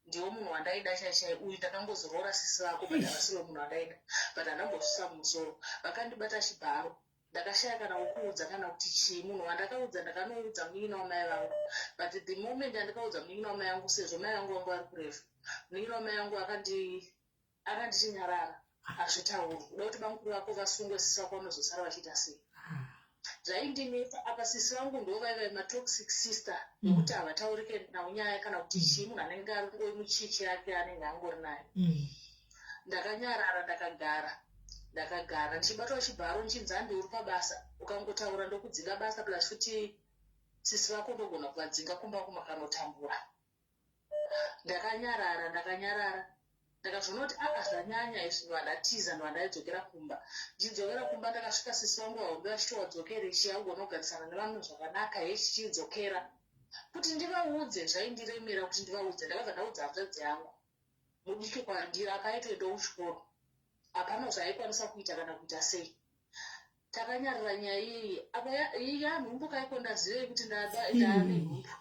Speaker 2: ndiwo munhu wandaida shaishai uyu ndakambozorora sisi vako but havasiwo munhu wandaida but handambosvisa mumusoro vakandibata chibharo ndakashaya kana kukuudza kana kuti chii munhu wandakaudza ndakanoudza munyina wamai vangu but the moment andikaudza munyina wamai vangu sezvo mai vangu vangu vari kurefu munyina wamai vangu akandichinyarara hazvitauri kuda kuti bamukuru vako vasungwe sisi vako vanozosara vachiita sei zvaindinetsa apa sisi vangu ndo vaiva matoxic sister yekuti havataurike nawo nyaya kana kuti chii munhu anenge ari ngomuchichi yake anenge angori nayo ndakanyarara ndakagara ndichibatawo chibharo nchinzi uri pabasa ukangotaura ndokudzinga basa plus futi sisi vako ndogona kuvadzinga kumba kumakanotambura ndakanyarara ndakazvoona kuti zvanyanya izvi vandatiza ndovandaidzokera kumba ndichidzokera kumba ndakasvika sisi vangu vahombe vachitowadzokere chiyagona kugarisana nevanhu zvakanaka hechichidzokera kuti ndivaudze zvaindiremera kuti ndivaudze ndakabva ndaudza hanzvadzi yangu mudiki kwandiri akaitoenda kuchikoro hapana zvaaikwanisa kuita kana kuita sei takanyarira nyaya iyi apa iyi yanhumbu kaiko ndazivei kuti ndaane nhumbu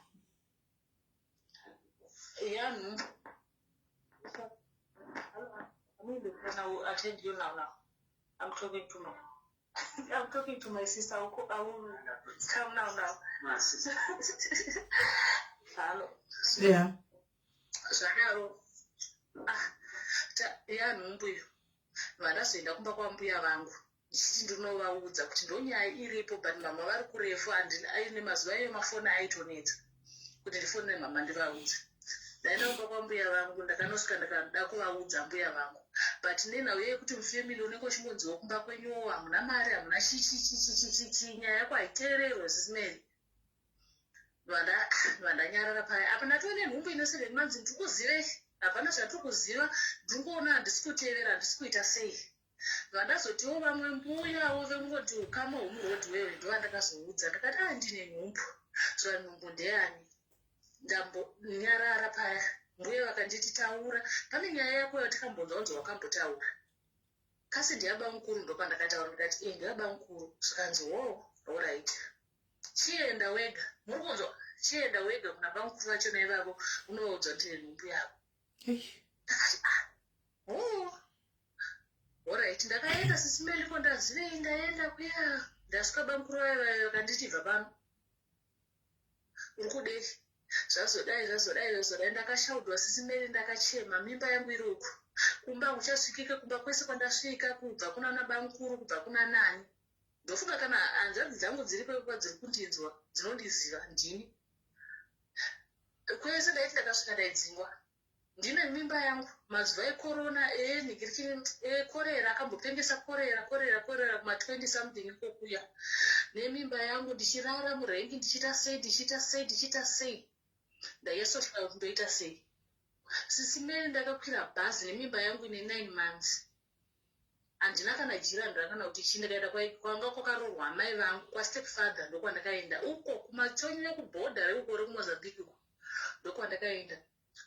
Speaker 2: yanhumbu Now attend you now. I'm talking to my sister. I will come now. Hello.
Speaker 1: Yeah.
Speaker 2: Mbuyo vandazoenda kumba kwambuya vangu ndichiti ndinovaudza kuti ndonyaya iripo but mama vari kurefu aine mazuva iyo mafoni aitonetsa kuti ndifonere mama ndivaudze ndaenda kumba kwambuya vangu ndakanosvika ndakada kuvaudza mbuya vangu but nenhau yekuti mufemili unenge uchimbonziwa kumba kwenyu hamuna mari hamuna chichichichichichi nyaya yako haiteererwe sisimeri vandanyarara paya apa ndatiwe nenhumbu inosere manzi ndikuzivei hapana zvatiri kuziva ndingoona handisi kuteerera handisi kuita sei vandazotiwo vamwe mbuyawo vengoti ukama hwomurodhi wewe ndovandakazoudza ndakati ndine nhumbu saka nhumbu ndeyani ndambonyarara paya mbuya vakanditi taura pane nyaya yako yatikambonzwa unzi wakambotaura kasi ndiyaba mukuru ndopandakataura ndikati ndiyaba mukuru zvikanzi alright chienda wega muri kunzwa chienda wega kuna bamukuru vacho naivavo unovaudza kuti nhumbu yavo ndakati alright ndakaenda sisimeliko ndazivei ndaenda kuya ndasvika bamukuru vaiva vakanditi bva pano uri kudei zvazodai ndakashaudwa sisimeri ndakachema mimba yangu iri uku kumba uchasvikike kumba kwese kwandasvika kubva kuna nabamukuru kubva kuna nani ndofunga kana hanzvadzi dzangu dziri kwekwa dziri kundinzwa dzinondiziva ndini kwese daiti ndakasvika ndaidzingwa ndine mimba yangu mazuva ekorona ekorera akambopengesa korera kuma20 something kokuya nemimba yangu ndichirara murengi ndichiita sei ndaiyesosvika kundoita sei sisimeri ndakakwira bhazi nemimba yangu ine 9 months handina kana jira ndakana kuti chii ndakaenda kwanga kwakarorwa amai vangu kwastepfather ndokwandakaenda uko kumachonyo ekubhodha reuko rekumozambique uko ndokwandakaenda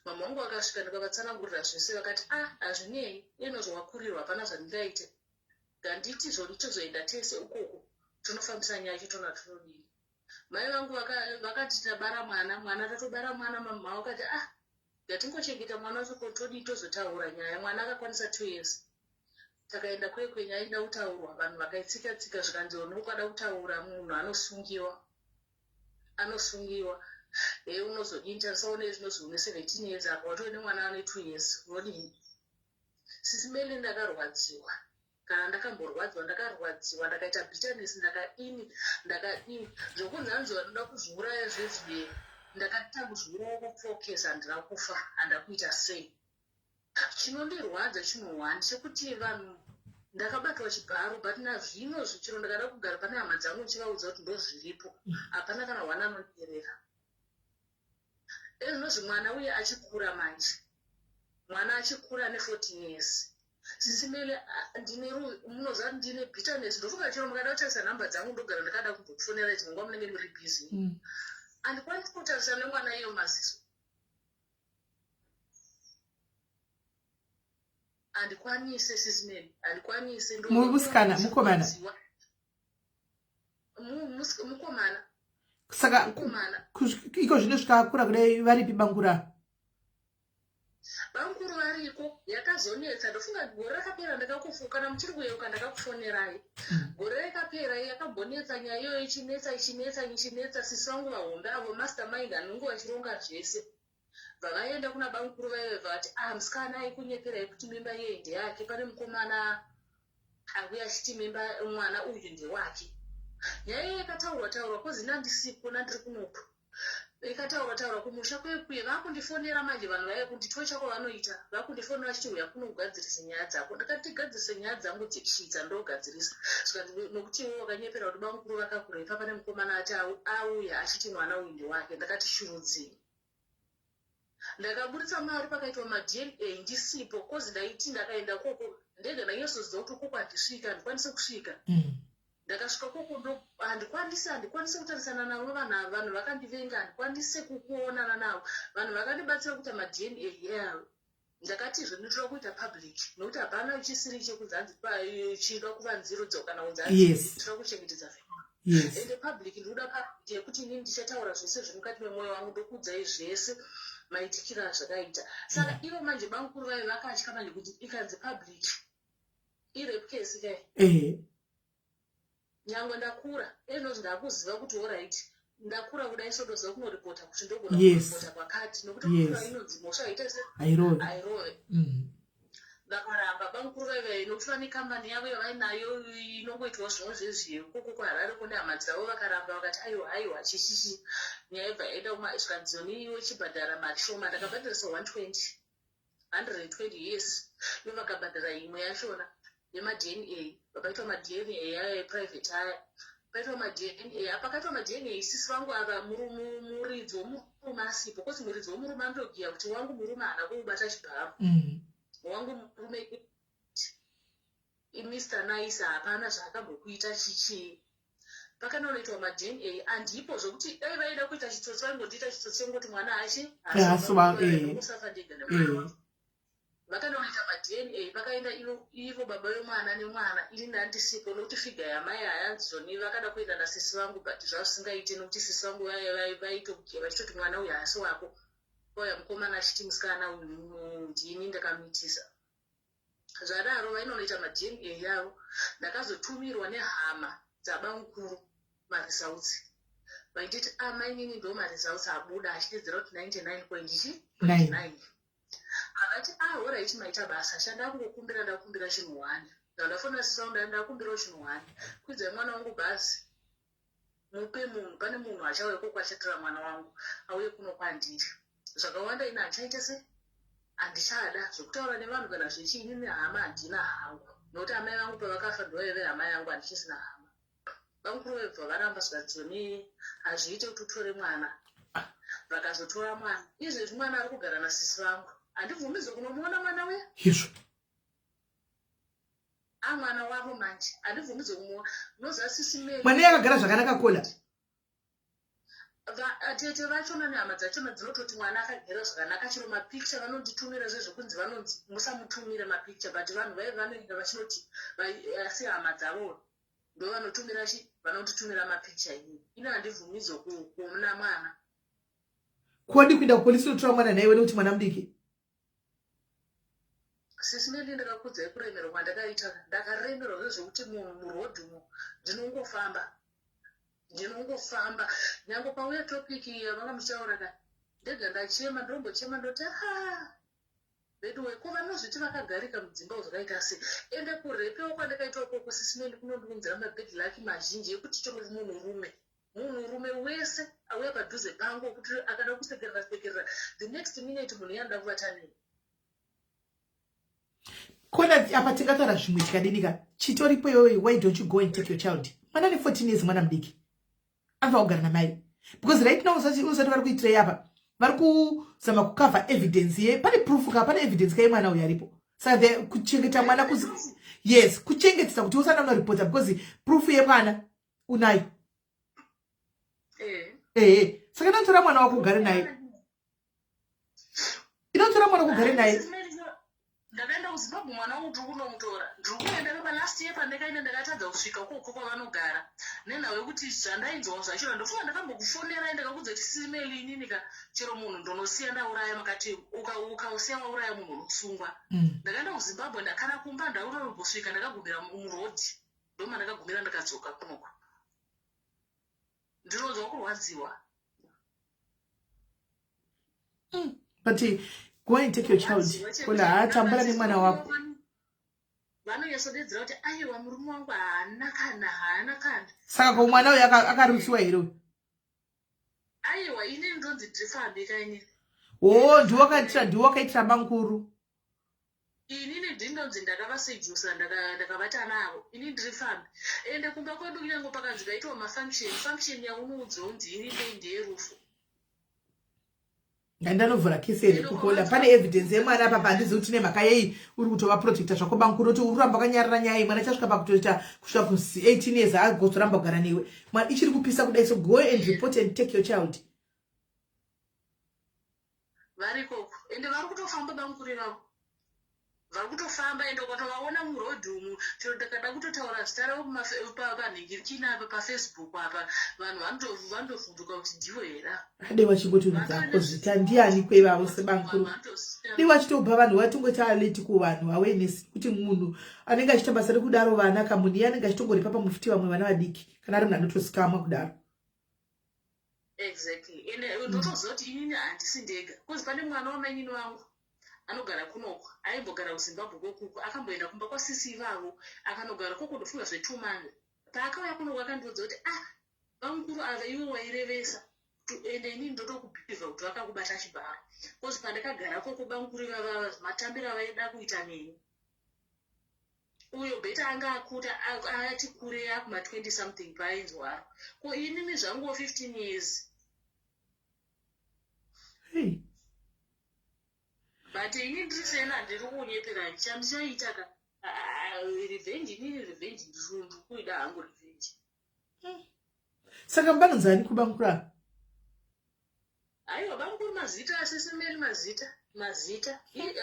Speaker 2: mama wangu akasvika ndikavatsanangurira zvese vakati hazvinei inozvawakurirwa hapana zvandingaite nganditi zvonitozoenda tese ukoko tinofambisa nyaya chitona tinodini mai vangu vakati tabara mwana tatobara mwana mama vakati ngatingochengeta mwana wacho todi tozotaura nyaya mwana akakwanisa 2 years takaenda kwenyaya ida kutaurwa vanhu vakaitsika zvikanzi unokwada kutaura munhu anosungiwa unozodini tarisaone zvinozi une 17 years apa watove nemwana ane 2 years unodini sisimeli ndakarwadziwa kana ndakamborwadziwa ndakaita bitterness ndakadini zvokunzanziwa ndoda kuzviuraya zvezviye ndakatita kuzviuraya kupfokesa handina kufa handakuita sei chinondirwadza chinhu 1 chekuti vanhu ndakabatwa chibharo but nazvino zvichiro ndakada kugara pane hama dzangu ndichivaudza kuti ndozviripo hapana kana wana anonderera ezvinozvi mwana uye achikura manje mwana achikura ne14 years sisimele munoziva kuti ndine bitterness ndofunga chiro mukada kutarisa nhamba dzangu ndogara ndakada kumbokufonera ichi munguva munenge muri busy handikwanisi kutarisa nemwana iyo maziso handikwanise sisimele handikwanise
Speaker 1: musikana mukomana
Speaker 2: mukomana
Speaker 1: saka iko zvino zvikakura kudai varipi bangura
Speaker 2: banguru variko yakazonetsa ndofunga gore rakapera ndakakufuka kana muchiri kuyeuka ndakakufonerai gore rakapera yakambonetsa nyaya iyoyo ichinetsa sisi vangu vahombe avo mastermind anonge vachironga zvese vakaenda kuna banguru vaiveva vati musikana aikunyeperai kuti mimba yeye ndeyake pane mukomana auya achiti mimba mwana uyu ndewake nyaya iyo ikataurwa kozi nandisipo nandiri kunoku ikataura kumusha kwekuye vakundifonera manje vanhu vaive kunditwe chako vanoita vakundifonera vachiti uya kunogadzirisa nyaya dzako ndakati tigadzirisa nyaya dzangu dzekishidza ndogadzirisa nokuti iwo wakanyepera kuti bamukuru vakakura ipa pane mukomana ati auya achiti mwana uyu ndewake ndakati shurudzii ndakaburitsa mari pakaitwa madna ndisipo kozi ndaiti ndakaenda koko ndege ndanyasoziva kuti koko handisvika handikwanise kusvika ndakasvika koko ndo handikwanise kutarisana navo vanhu vakandivenga handikwanise kukuonana navo vanhu vakandibatsira kuita madna yavo ndakati izvo ndinotora kuita public nokuti hapana chisiri chekuzanzi chida kuvanzirudzo kana unzanzi toda kuchengetedza ende public ndikuda public yekuti inini ndichataura zvese zviri mukati memwoyo wangu ndokuudzai zvese maitikira zvakaita saka ivo manje bamukuru vaive vakatya manje kuti ikanzi public irape case kai nyangwe ndakura enozvi ndakuziva kuti oright ndakura kudai sodoziva kunoripota kuti ndogona kuripota kwakati nokuti kura inonzi mhosva aita se airove vakaramba bamukuru vaive nokuti vane kambani yavo yavainayo inongoitwa zvimwe zvezviyo koko kuharare kune hama dzavo vakaramba vakati aiwa chichichi nyaya ibva yaida zvikanzoni wechibhadhara mari shoma ndakabhadharisa 120 yes ivo vakabhadhara imwe yachona yemadna paitwa madna yayo yeprivate aya paitwa madna apakaitwa madna isisi vangu ava muridzi womurume asipo kosi muridzi womurume anotogiya kuti wangu murume haana kuubata chibharo wangu murume imr nice hapana zvaakambokuita chichii pakanonoitwa madna handipo zvokuti dai vaida kuita chitsotsi vaingondiita chitsotsi chengoti mwana achi hasiusafa ndega nemwana vakanoita madna vakaenda ivo baba vemwana nemwana ini ndandisipo nokuti figa yamai hayanzoni vakada kuenda nasisi vangu but zvazvisingaite nokuti sisi vangu vaitobukia vachitoti mwana uyu haasi wako oya mukomana achiti musikana uyu ndini ndakamitisa zvadaro vainonoita madna yavo ndakazotumirwa nehama dzabamukuru maresults vaititi mainini ndo maresults abuda achitedzera kuti 99.9 akati alright maita basa shanda kungokumbira ndakumbira chinhu 1 ndafonera sisi ndakumbirawo chinhu 1 kwidza mwana wangu basi mupe munhu pane munhu achauya koko achatira mwana wangu auye kuno kwandiri zvakawanda ina achaita se handichada zvokutaura nevanhu kana zvechiini nehama handina hangu nokuti amai vangu pavakafa ndovaive hama yangu handichisina hama bamukuru vebva varamba zvikadzoni hazviite kuti utore mwana vakazotora mwana izvezvi mwana ari kugara nasisi vangu handibvumidzo kunomuona mwana we
Speaker 1: izvo
Speaker 2: mwana wavo manje handibvumidzo kumuona noziva sisi mei
Speaker 1: mwana yakagara zvakanaka kola
Speaker 2: atete vachona nehama dzachona dzinototi mwana akagara zvakanaka chiro mapicture vanonditumira zvezvokunzi vanonzi musamutumire mapicture but vanhu vaive vanoenda vachinoti asi hama dzavo ndo vanotumira vanotitumira mapicture iyi ino handibvumidzo kuona mwana
Speaker 1: kodi kuenda kupolisi unotora mwana naiwe nekuti mwana mudiki
Speaker 2: sisi neni ndakakudzai kuremerwa kwandakaita ndakaremerwa zvezvokuti munhu murodhumo ndinongofamba nyange pauya topiki yavanga muchitaura ka ndega ndachema ndombochema ndoti veduwe ko vanozviti vakagarika mudzimba zvakaita se ende kurepewo kwandakaitwa koko sisi neni kunondiunzira mabhedhi laki mazhinji ekuti chomuri munhurume wese auya padhuze pangu kuti akada kusekerera the next minute munhu yanda kuvatanei
Speaker 1: kona apa tikataura zvimwe tikadinika chitoripo iyoyo. Why don't you go and take your child? Mwana ne 14 years mwana mudiki anfa kugara namai, because right now usati vari kuitirei apa vari kuzama kukavha evidence ye pane proof ka pane evidence kai mwana uyu aripo. Saka kuchengeta mwana yes, kuchengetesa kuti usana unoripota because proof ye mwana unayo. Saka inotora mwana wako ugare naye. Inotora mwana wako ugare naye.
Speaker 2: Ndakaenda kuZimbabwe mwana wangu ndiri kunomutora. Ndiri kuenda palast year pandakaenda ndakatadza kusvika uko kwavanogara. Nenhau yekuti zvandainzwa zvacho ndofunga ndakambokufonera ndakakudza kuti simeli inini ka chero munhu ndonosiya ndauraya makati ukausiya wauraya munhu unosungwa. Ndakaenda kuZimbabwe ndakana kumba ndaurongosvika ndakagumira murodhi. Ndoma ndakagumira ndakadzoka kunoko. Ndinonzwa kurwadziwa.
Speaker 1: But go and take your child. Kola tambala ni mwana wako.
Speaker 2: Vanonyasodedzera kuti aiwa murume wangu haana kana.
Speaker 1: Saka kwa mwana uyu akarusiwa here.
Speaker 2: Aiwa ini ndonzi ndifambe kaini.
Speaker 1: Oh, ndiwakaitira bankuru.
Speaker 2: Inini ndinonzi ndakavasejusa ndakavata navo. Ini ndifambe. Ende kumba kwedu kunyange pakanzi paitwa mafunction yaunoudzounzi ini ndeyerufu.
Speaker 1: Ndandanovhura keseri kukola pane evidence yemwana apa pandizi kuti nemhaka yei uri kutova protecta zvako bankuru kuti uramba kanyarara nyaya mwana chasvika pakutoita kusvika ku 18 years agozoramba kugara newe mwana ichiri kupisa kudai. So go and report and take your child.
Speaker 2: Variko ende vari kutofamba bankuru vavo vari kutofamba ende ukatovaona murodhi umu chero ndakada kutotaura zita ravo panhingirichina apa pafacebook apa vanhu vandofunduka kuti ndivo hera
Speaker 1: ade vachingotonidzako zita ndiani kwevavo sebankuru dei vachitopa vanhu vatongoti aleti kuvanhu awareness kuti munhu anenge achiita basa rekudaro vana kamuni anenge achitongoripa pamufuti vamwe vana vadiki kana ari munhu anotosikama kudaro.
Speaker 2: Exactly. Ende ndotoziva kuti inini handisi ndega kuzi pane mwana wamainini vangu anogara kunoko aimbogara kuZimbabwe kokuko akamboenda kumba kwasisi ivavo akanogara koko ndofunga zve2 months paakauya kunoko akandiudza kuti vamukuru ava ivo wairevesa ende inini ndotokubhivha kuti vakakubata chibharo kozi pandakagara koko bamukuru ivava matambiro avaida kuita neni uyo bheta anga akuta ati kure akuma 20 something paainzwaro ko inini zvanguwo 15 years.
Speaker 1: Hey.
Speaker 2: But ini ndisena ndiri kunyepera chandichaita ka revenge inini revenge ndikuida hangu revenge.
Speaker 1: Saka mbanzani kubankura?
Speaker 2: Aiwa bankuru mazita asesemeri mazita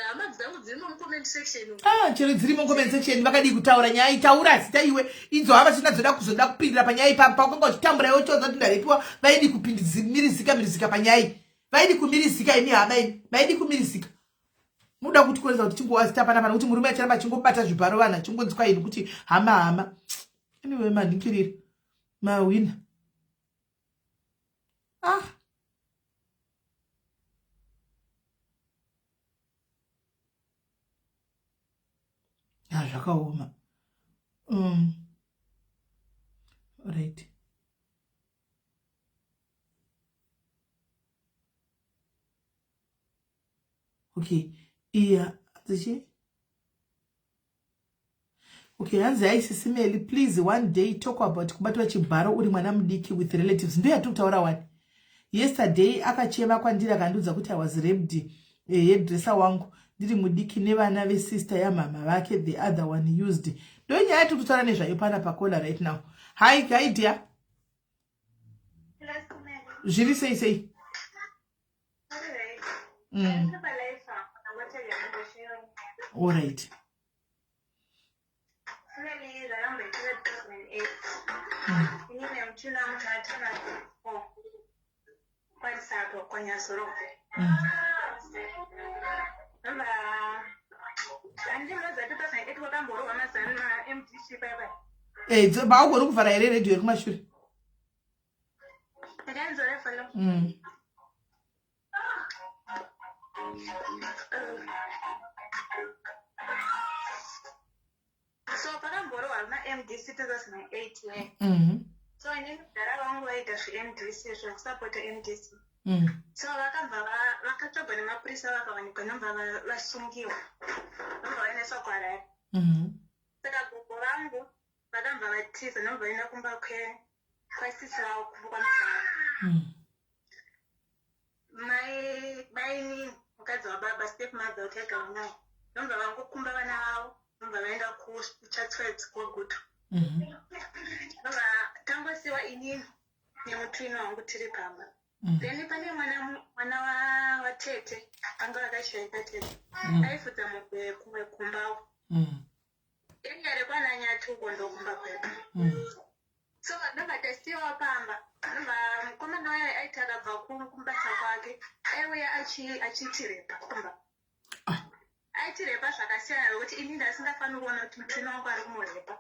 Speaker 2: hama dzangu dziri mucomment section.
Speaker 1: Chero dziri mucomment section vakadi kutaura nyaya itaura zita iwe idzo hava chinazoda kuzoda kupindira panyaya ipapa ukanga uchitambura iwe choza kuti ndaripiwa vaidi kupindimirizika panyaya vaidi kumirizika imi hama imi vaidi kumirizika muda kuti kuonesa kuti chingowazita panapa kuti murume acharamba chingobata zvibharo vanhu achingonzwa inu kuti hama anyway mandikirira mawina zvakaoma. Right. Okay. Okay, hanzi aisisimeli, please one day talk about kubatwa chibharo uri mwana mudiki with relatives. Ndo yatikutaura wani. Yesterday akachema kwandiri akandiudza kuti I was raped. Hairdresser wangu ndiri mudiki nevana vesister yamama vake, the other one used. Ndo nyaya yatikutaura nezvayo pana pakola right now. Hi dear. Zviri sei? All right. Baugori kuvhara here redhiyo yekumashure.
Speaker 2: So pakamboro haruna MDC 2008 so inini kudhara vangu vaita zveMDC zvekusapota MDC
Speaker 3: So vakatobva nemapurisa vakawanikwa ndomva vasungiwa ndomva vaendeswa kwaRayi. Saka gogo vangu vakabva vatiza ndomva vaenda kumba kwasisi vavo kwamisana. Mai mukadzi wababa stepmother utaigara naye ndomva vangokumba vana vavo ndomva vaenda kuchatswedzi kwegutu. Ndomva tangosiwa inini nemutwini wangu tiri pamba. Then pane mwana watete anga vakashaika tete aifudza mugwe kumwe kumbawo enyare kwananyatuko ndokumba kwedu. So ndomba tasiwa pamba ndomba mukomana waye aiti akabva kumbasa kwake aiuya achitirepa kumba aitirepa zvakasiyana zvokuti ini ndasingafaniri kuona kuti mutwini wangu ari kumurepa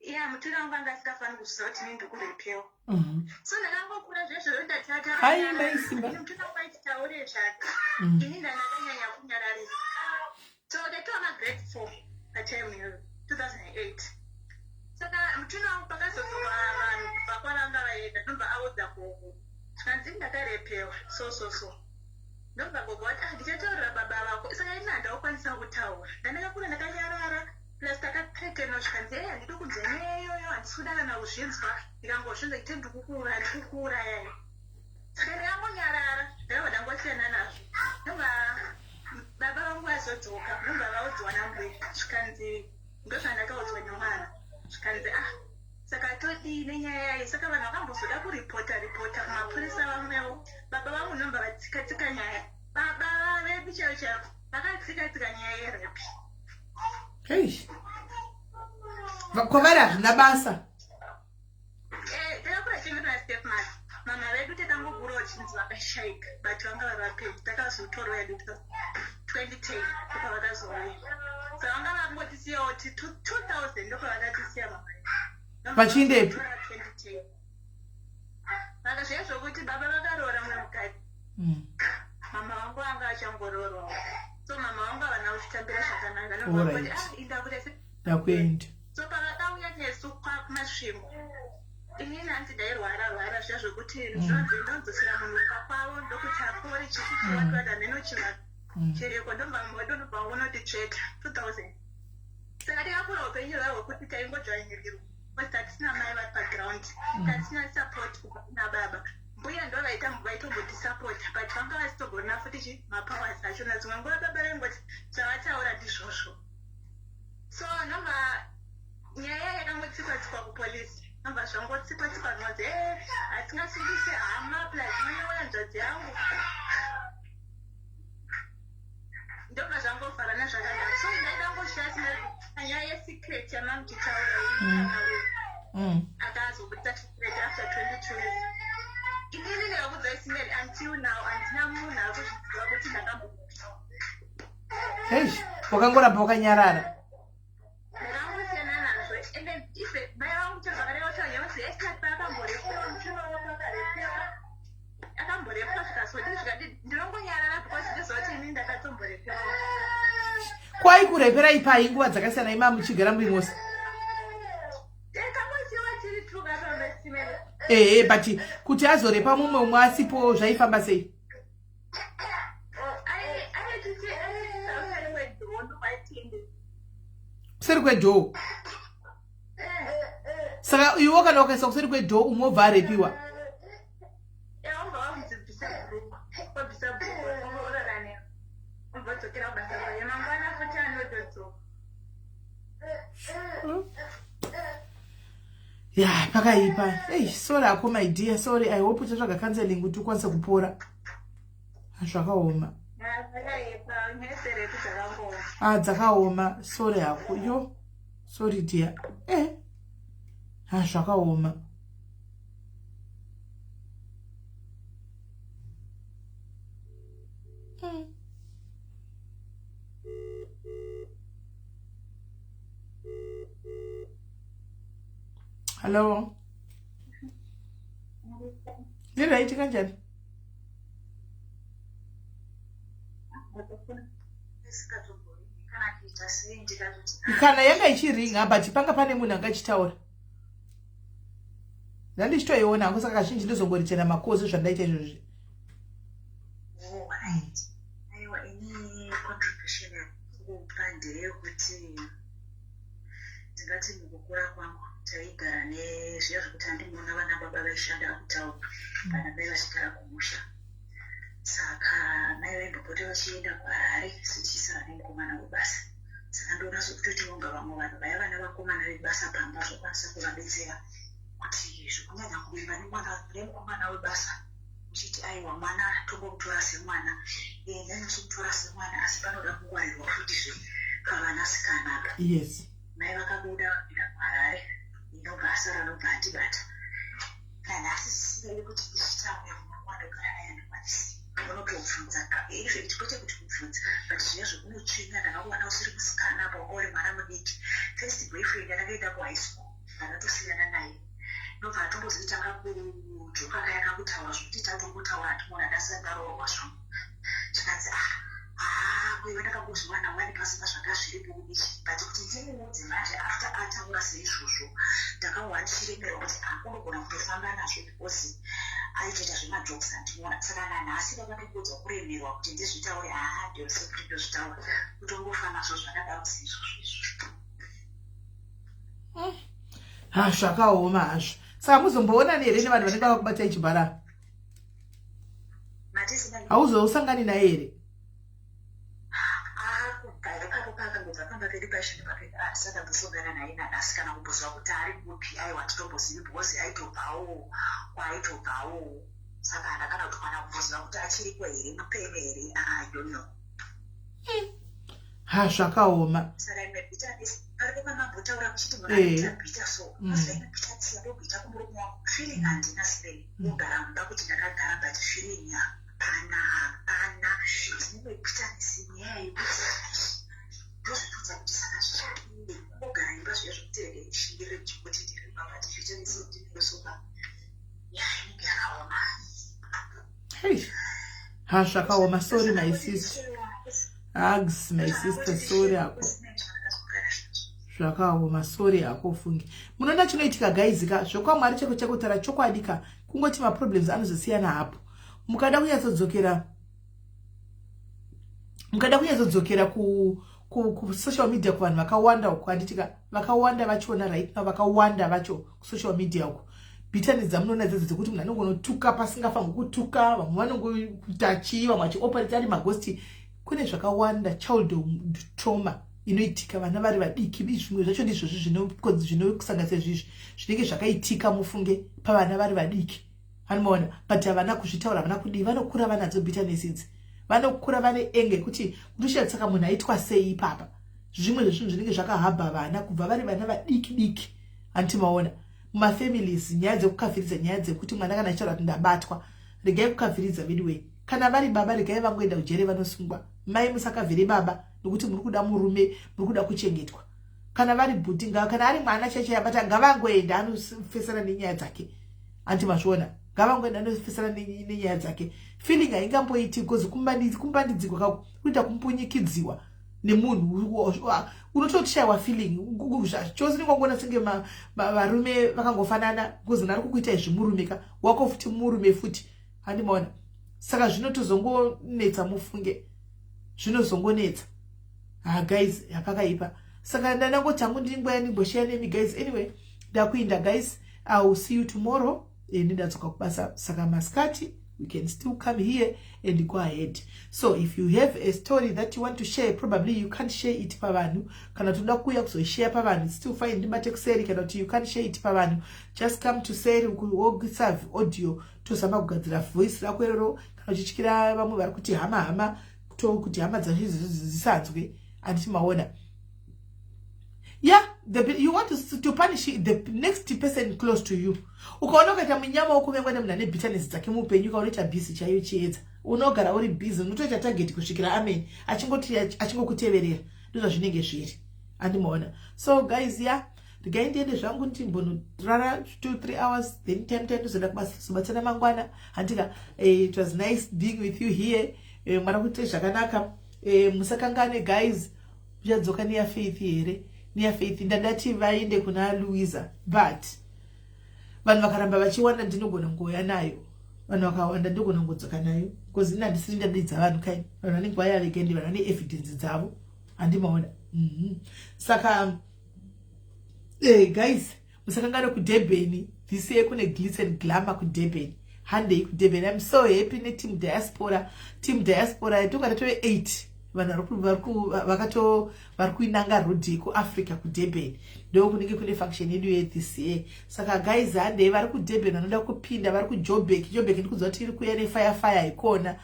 Speaker 3: iya mutwini wangu anga asingafaniri kuziva kuti ini ndikurepewa. So ndakangokura zvezvo ndatataamutwini wangu aititaure zvake ini ndandakanyanya kunyararira. So ndatiwa magrade 4 patime iyoyo 2008. Saka mutwini wangu pakazodzoka vanhu kubva kwavanga vaenda ndomba audza gogo zvikanzi ndakarepewa so ndomba gogo vati ndichataurira baba vako. Saka ini handaukwanisa kutaura ndandakakura ndakanyarara plus takapeteno zvikanzi handidi kunze neyoyo handisi kuda kana kuzvinzwa ndikangozvinza kuti ndikukuurayai. Saka ndakangonyarara ndakabva ndangosiyana nazvo ndomba baba vangu vazodzoka ndomba vaudzwa nambuya zvikanzi ndozvandakaudzwa nemwana zvikanzi saka todii nyaya yayi. Saka vanhu vakambozoda kuripota kumapurisa vamwewo baba vangu ndomba vatsikatsika nyaya baba vedu chaivo vakatsikatsika nyaya yerepi.
Speaker 1: kwavari hazvina basa.
Speaker 3: Takakura tichingirwa stepmother mama vedu takangogurawo chinzi vakashaika but vanga vavapedzi takazotorwa yedu 2010 ndokwa vakazouya. Saka vanga vangotisiyawo kuti 2000 ndokwa vakatisiya mama
Speaker 1: vachiindepi
Speaker 3: 2010 vakazviya zvokuti baba vakaroora mumwe mukadzi mama vangu vanga vachangoroorwawo. So mama vangu havana kuchitambira zvakanaka nokoti
Speaker 1: ndakuenda.
Speaker 3: So pavakauya nesu kumasvimo inini hanzi ndairwara zviya zvokuti zvinonzi ndonzosira munhu kwakwavo ndokuti apore chikuti watwada mhenochivaka chereko ndomba mwedu nobva unoti tsveta 2000. Saka tikakura upenyu hwavo hwekuti taingodzvanyirirwa kwesi hatisina mai vari paground hatisina support kubva kuna baba. Mbuya ndo vaitombodisapota but vanga vasitogona futi mapowers achona dzimwe nguva baba vaingoti zvavataura ndizvozvo. So ndomba nyaya yakangotsikwa kupolisi ndomba zvangotsikwa nodzi hatingasungise hama plus mweyaoya nzvadzi yangu ndomba zvangofara nezvakadaro. So ndaidangoshatina nyaya yesecret yamamutitaura akazobudisa secret after 22 years. Inini ndikakudza isimeli until now handina munhu ari kuzviziva kuti ndakambomuta.
Speaker 1: wakangoramba wakanyarara.
Speaker 3: Ndakangosiyana nazvo ende ife mai vangu chezvakareva nyonzi esati akamborepewa mutwino wavo akarepewa akamborepewa zvikazoti zvikati ndinongonyarara because ndiziva kuti ini ndakatomborepewa.
Speaker 1: Kwai kureperai pai nguva dzakasiyana ima muchigara muri mose.
Speaker 3: Takangosiyiwa tiri tukatombesimele
Speaker 1: but kuti azorepa mumwe umwe asipo zvaifamba sei? Kuseri kwedhoo. Saka iwo kana ukaisa kuseri kwedhoo umwe obva arepiwa. Yeah, pakaipa. Sorry ako my dear, sorry. I hope uchatsvaga counseling kuti ukwanise kupora. Zvakaoma. Dzakaoma. Sorry ako. Yo. Sorry dear. Zvakaoma. Hello. Ndiraitika njani? Kana yanga ichiringa but panga pane munhu anga achitaura. Ndandichitoiona hangu saka kazhinji ndizongorichena makosi zvandaita izvozvi.
Speaker 3: kupa ndeyekuti ndingati mukukura kwangu taigara nezviya zvekuti handimuona vana baba vaishanda kutaura vana mai vachigara kumusha. Saka mai vaimbopote vachienda kwaari sichisara nemukomana webasa. Saka ndoona sokutoti vonga vamwe vanhu vaya vana vakomana vebasa pamba zvokwanisa kuvabetsera kuti zvokunyanya kuimba nemukomana webasa uchiti aiwa mwana tombomutora semwana ndanozomutora semwana asi panoda kungwarirwa futizve pavanasikana apa.
Speaker 1: Yes.
Speaker 3: Mai vakabuda vakaenda kwaari inobva asara nobva atibata kana asisiri kuti ichitaura mwanogara naye andikwanisi unotobvunza izvo kwete kuti kubvunza but zviya zvekunotsvinya ndakakuwana usiri musikana pauri mwana mudiki first boyfriend anakaenda kuhigh school akatosiyana naye ndobva atombozitanga kujoka kaya kakutaura zvokuti tatombotaura atimuona dasandarowa kwazvo chikanzi uyo ndakambozviwana wani pasina zvanga zviripo kudiki but kuti ndimuudze manje after ataura seizvozvo ndakawa ndichiremerwa kuti unogona kutofamba nazvo because aitoita zvemajokes andimuona. Saka nanhasi vakatopodza kuremerwa kuti ndizvitaure ndiyosekuti ndozvitaura kutongofa nazvo zvakadaro seizvozvo izvozvo.
Speaker 1: Zvakaoma hazvo. Saka muzomboona here nevanhu vanenge vakubata ichibhara? Hauzosangani naye here?
Speaker 3: Saka ndosongana naye nanhasi kana kumbozwa kuti ari kupi aiwa titombozivi because aitobvawo kwaitobvawo. Saka ndakana kuti kana kumbozwa kuti achiripo here mupeme here I don't know.
Speaker 1: Zvakaoma.
Speaker 3: Saka imebhita paripo pamabhotaura kuchiti munaita bhita so masaimebhita tisiyabobhita kumurume wangu feeling handina sirei kugara mumba kuti ndakagara but feeling hapana ndinobhita ndisinyaya yekuti ndozvitudza kuti saka zvichadii kugara imba zviya zvekutereka ishingirire chikuti ndiri pamba tichichanisodinosoba inenge yakaoma.
Speaker 1: Zvakaoma. Sorry my sister. Hugs my sister. Sorry ako. Zvakaoma. Sorry ako fungi. Munoona chinoitika guys ka zvokwamwari cheko chekutara chokwadika kungoti ma problems anozosiyana hapo. Mukada kunyazodzokera ku social media kuvanhu vakawanda uko anditika vakawanda vachona right now vakawanda vacho ku social media uko bitani dzamunona dzedze dzekuti munhu anogona kutuka pasingafanirwi kutuka vamwe vanongokutachi vamwe vachioperate ari maghosti. Kune zvakawanda childhood trauma inoitika vana vari vadiki. Zvimwe zvacho ndizvo zvinokusanganisa izvizvi zvinenge zvakaitika mufunge pavana vari vadiki anomaona but havana kuzvitaura havana kudii vanokura vanadzo bitterness idzi vanokura vane enge kuti ndosha saka munhu aitwa sei ipapa. Zvimwe zvezvinhu zvinenge zvakahabha vana kubva vari vana vadiki antimaona mumafamilies nyaya dzekukafiridza nyaya dzekuti mwana kana achitaura kuti ndabatwa regai kukafiridza midway kana vari baba regai vangoenda kujere vanosungwa mai musakavhiri baba nokuti muri kuda murume muri kuda kuchengetwa. Kana vari bhuti kana ari mwana chacha yabata ngavangoenda anofesana nenyaya dzake antimazviona ngavangoenda anofesana nenyaya dzake. Feeling haingamboiti because kumbandidzikwa kuita kumpunyikidziwa nemunhu unototishayiwa feeling chose ndingongona senge varume vakangofanana because nari kukuita izvimurumeka wako futi murume futi handimaona. Saka zvinotozongonetsa mufunge zvinozongonetsa guys yapakaipa. Saka ndanangoti hangu ndingoya ndimboshare nemi guys. Anyway ndakuinda guys. I will see you tomorrow. Ndindatsoka kubasa saka maskati we can still come here and go ahead. So if you have a story that you want to share, probably you can't share it pavanhu kana toda kuya kuzoshare pavanhu, it's still fine. Ndimate kuseri kana kuti you can't share it pavanhu, just come to seri wogisa audio tozama kugadzira voice rako iroro kana uchityira vamwe vari kuti hama kuti hama dzacho zisanzwe antimaona. Yeah, you want to punish the next person close to you. Ukaona ukaita munyama ukumengwa nemunhu ane bitterness dzake mupenyu ukaonoita busy chaiyo chiedza unogara uri busy unotoita target kusvikira amen achingokuteverera ndizvo zvinenge zviri andimaona. So guys yeah regai ndiende zvangu ndimbonorara 2-3 hours then time ndozoda kubatsana mangwana handika. It was nice being with you here. Mwana kuite zvakanaka. Musakangane guys. Uchadzoka neya Faith here neya Faith ndandati vaende kuna Louisa but vanhu vakaramba vachiwanda ndinogona ngoya nayo. Vanhu vakawanda ndogona ngodzoka nayo because ina ndisiri ndadidza vanhu kai vanhu vanenge vaya weekend vanhu vane evidence dzavo handimaona. Saka guys, musakangana kuDurban this year kune glitz and glamour kuDurban. Hande kuDurban. I'm so happy ne team diaspora tonga tove 8 vanhu vari kuinanga rodhi kuAfrica kuDurban. Ndo kunenge kune function yedu this year. Saka guys hande vari kuDurban vanoda kupinda vari kuJoburg ndikuziva kuti iri kuya nefire ikona.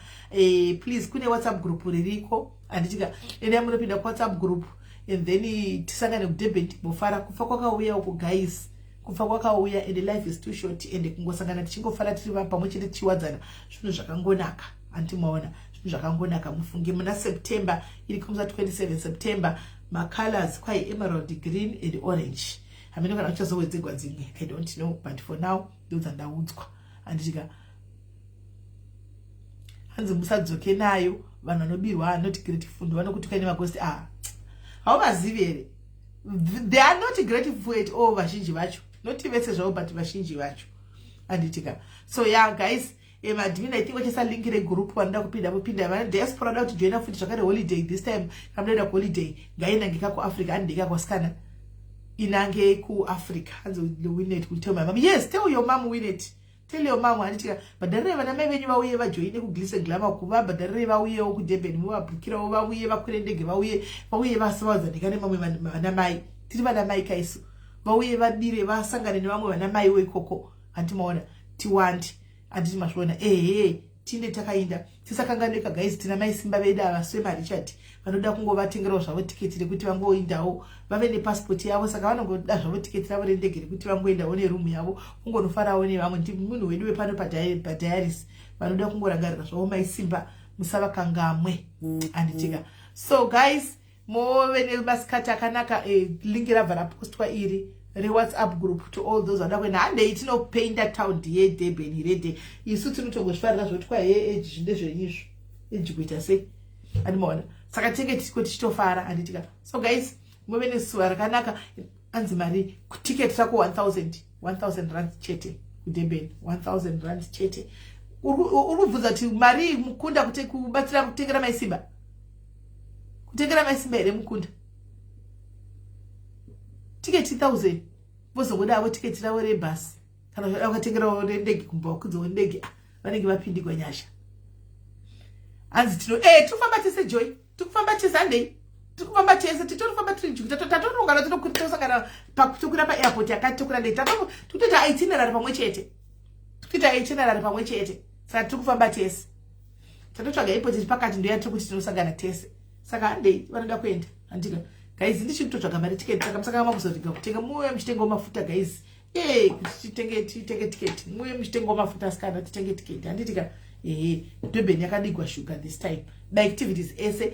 Speaker 1: Please kune WhatsApp group ririko anditika ende munopinda kuWhatsApp group and then tisangane kuDurban timbofara. Kufa kwakauya uko guys, kufa kwakauya and life is too short and kungosangana tichingofara tiri pamwe chete tichiwadzana zvinhu zvakangonaka. Antimaona zvinhu zvakangonaka. Mufunge muna September iri kumza 27 September colors kwai emerald, green and orange. Hamene kana kuchazowedzegwa dzimwe I don't know, but for now those are ndaudzwa. Anditika hanzi musadzoke nayo vanhu vanobirwa not grateful vanokutuka nemagosti hauvazivi here. They are not grateful at all vazhinji vacho, not vese zvavo but vazhinji vacho anditika. So yeah guys, madmin I think wachisa link regroup vanoda kupinda vopinda. Vana diaspora vanoda kujoina futi zvakare holiday this time. Kamnoenda kuholiday ngainangika kuAfrica handika kwasikana inange kuAfrica. Hanzi win it, will tell my mom. Yes, tell your mom win it. Tell your mom anditika badharire vana mai venyu vauye vajoine kuglitz and glamour kuva badharire vauyewo kuDurban muvabhukirawo vauye vakwire ndege vauye vasavazanika nemamwe vana mai. Tiri vana mai kaisu vauye vadire vasangane nevamwe vana mai ikoko. Antimaona tiwandi anditi mazviona tinde takainda tisakanganeka guys. Tina mai simba vedu avaswe Richard vanoda kungovatengerawo zvavo tiketi rekuti vangoindawo vave nepassport yavo. Saka vanongoda zvavo tiketi ravo rendege rekuti vangoindawo nerumu yavo kungonofarawo nevamwe. Ndi munhu wedu wepano padiaris vanoda kungorangarira zvavo mai simba musavakangamwe anditika. So guys, move nemasikati akanaka. Link rabva rapostwa iri WhatsApp group to all those vanoda kuenda. Hande itinopainda town yeDurban rede isu tinotongozvifarira zvoti kwa eji ndezvenyizvo eji kuita sei andimaona. Saka tenge tiko tichitofara anditika. So guys, move nesuva rakanaka. Anzi mari ticket rako 1000 rand chete kuDurban, 1000 rand chete. Urubvunza kuti mari mukunda kubatsira kutengera maisimba, kutengera maisimba here mukunda ticket 1000 vozongodawo ticket ravo rebhasi kana zvada ukatengerawo rendege kumba kudzowo ndege vanenge vapindigwa nyasha. Hanzi tikufamba tese Joy, tikufamba tese handei, tikufamba tese titorifamba tiri juku tatorongana tosangana tokwira paairport yakati tokwira ndei totoita itinerary pamwe chete. Saka tikufamba tese tatotsvaga airport iri pakati ndoyatiri kuti tinosangana tese. Saka handei vanoda kuenda handika guys. Ndichitotsvaga mari tiketi. Saka musaka makuzoringa kutenga muye muchitenga mafuta guys. Titenge tiketi muye muchitenga mafuta asikana titenge tiketi handitika. Durban yakadigwa sugar this time. By activities ese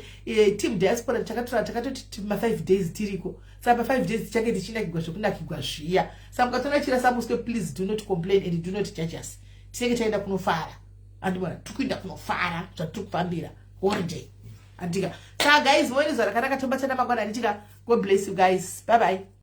Speaker 1: team diaspora takatoti ma 5 days tiriko. Saka 5 days tichake tichinakigwa zvokunakigwa zviya. Saka mukatona chira samuswe, please do not complain and do not judge us. Tinenge taenda kunofara andibona tikuinda kunofara zvatikufambira holiday andika. Saka guys, moenezwa rakanaka tobatana mangwana anditika. God bless you guys. Bye bye.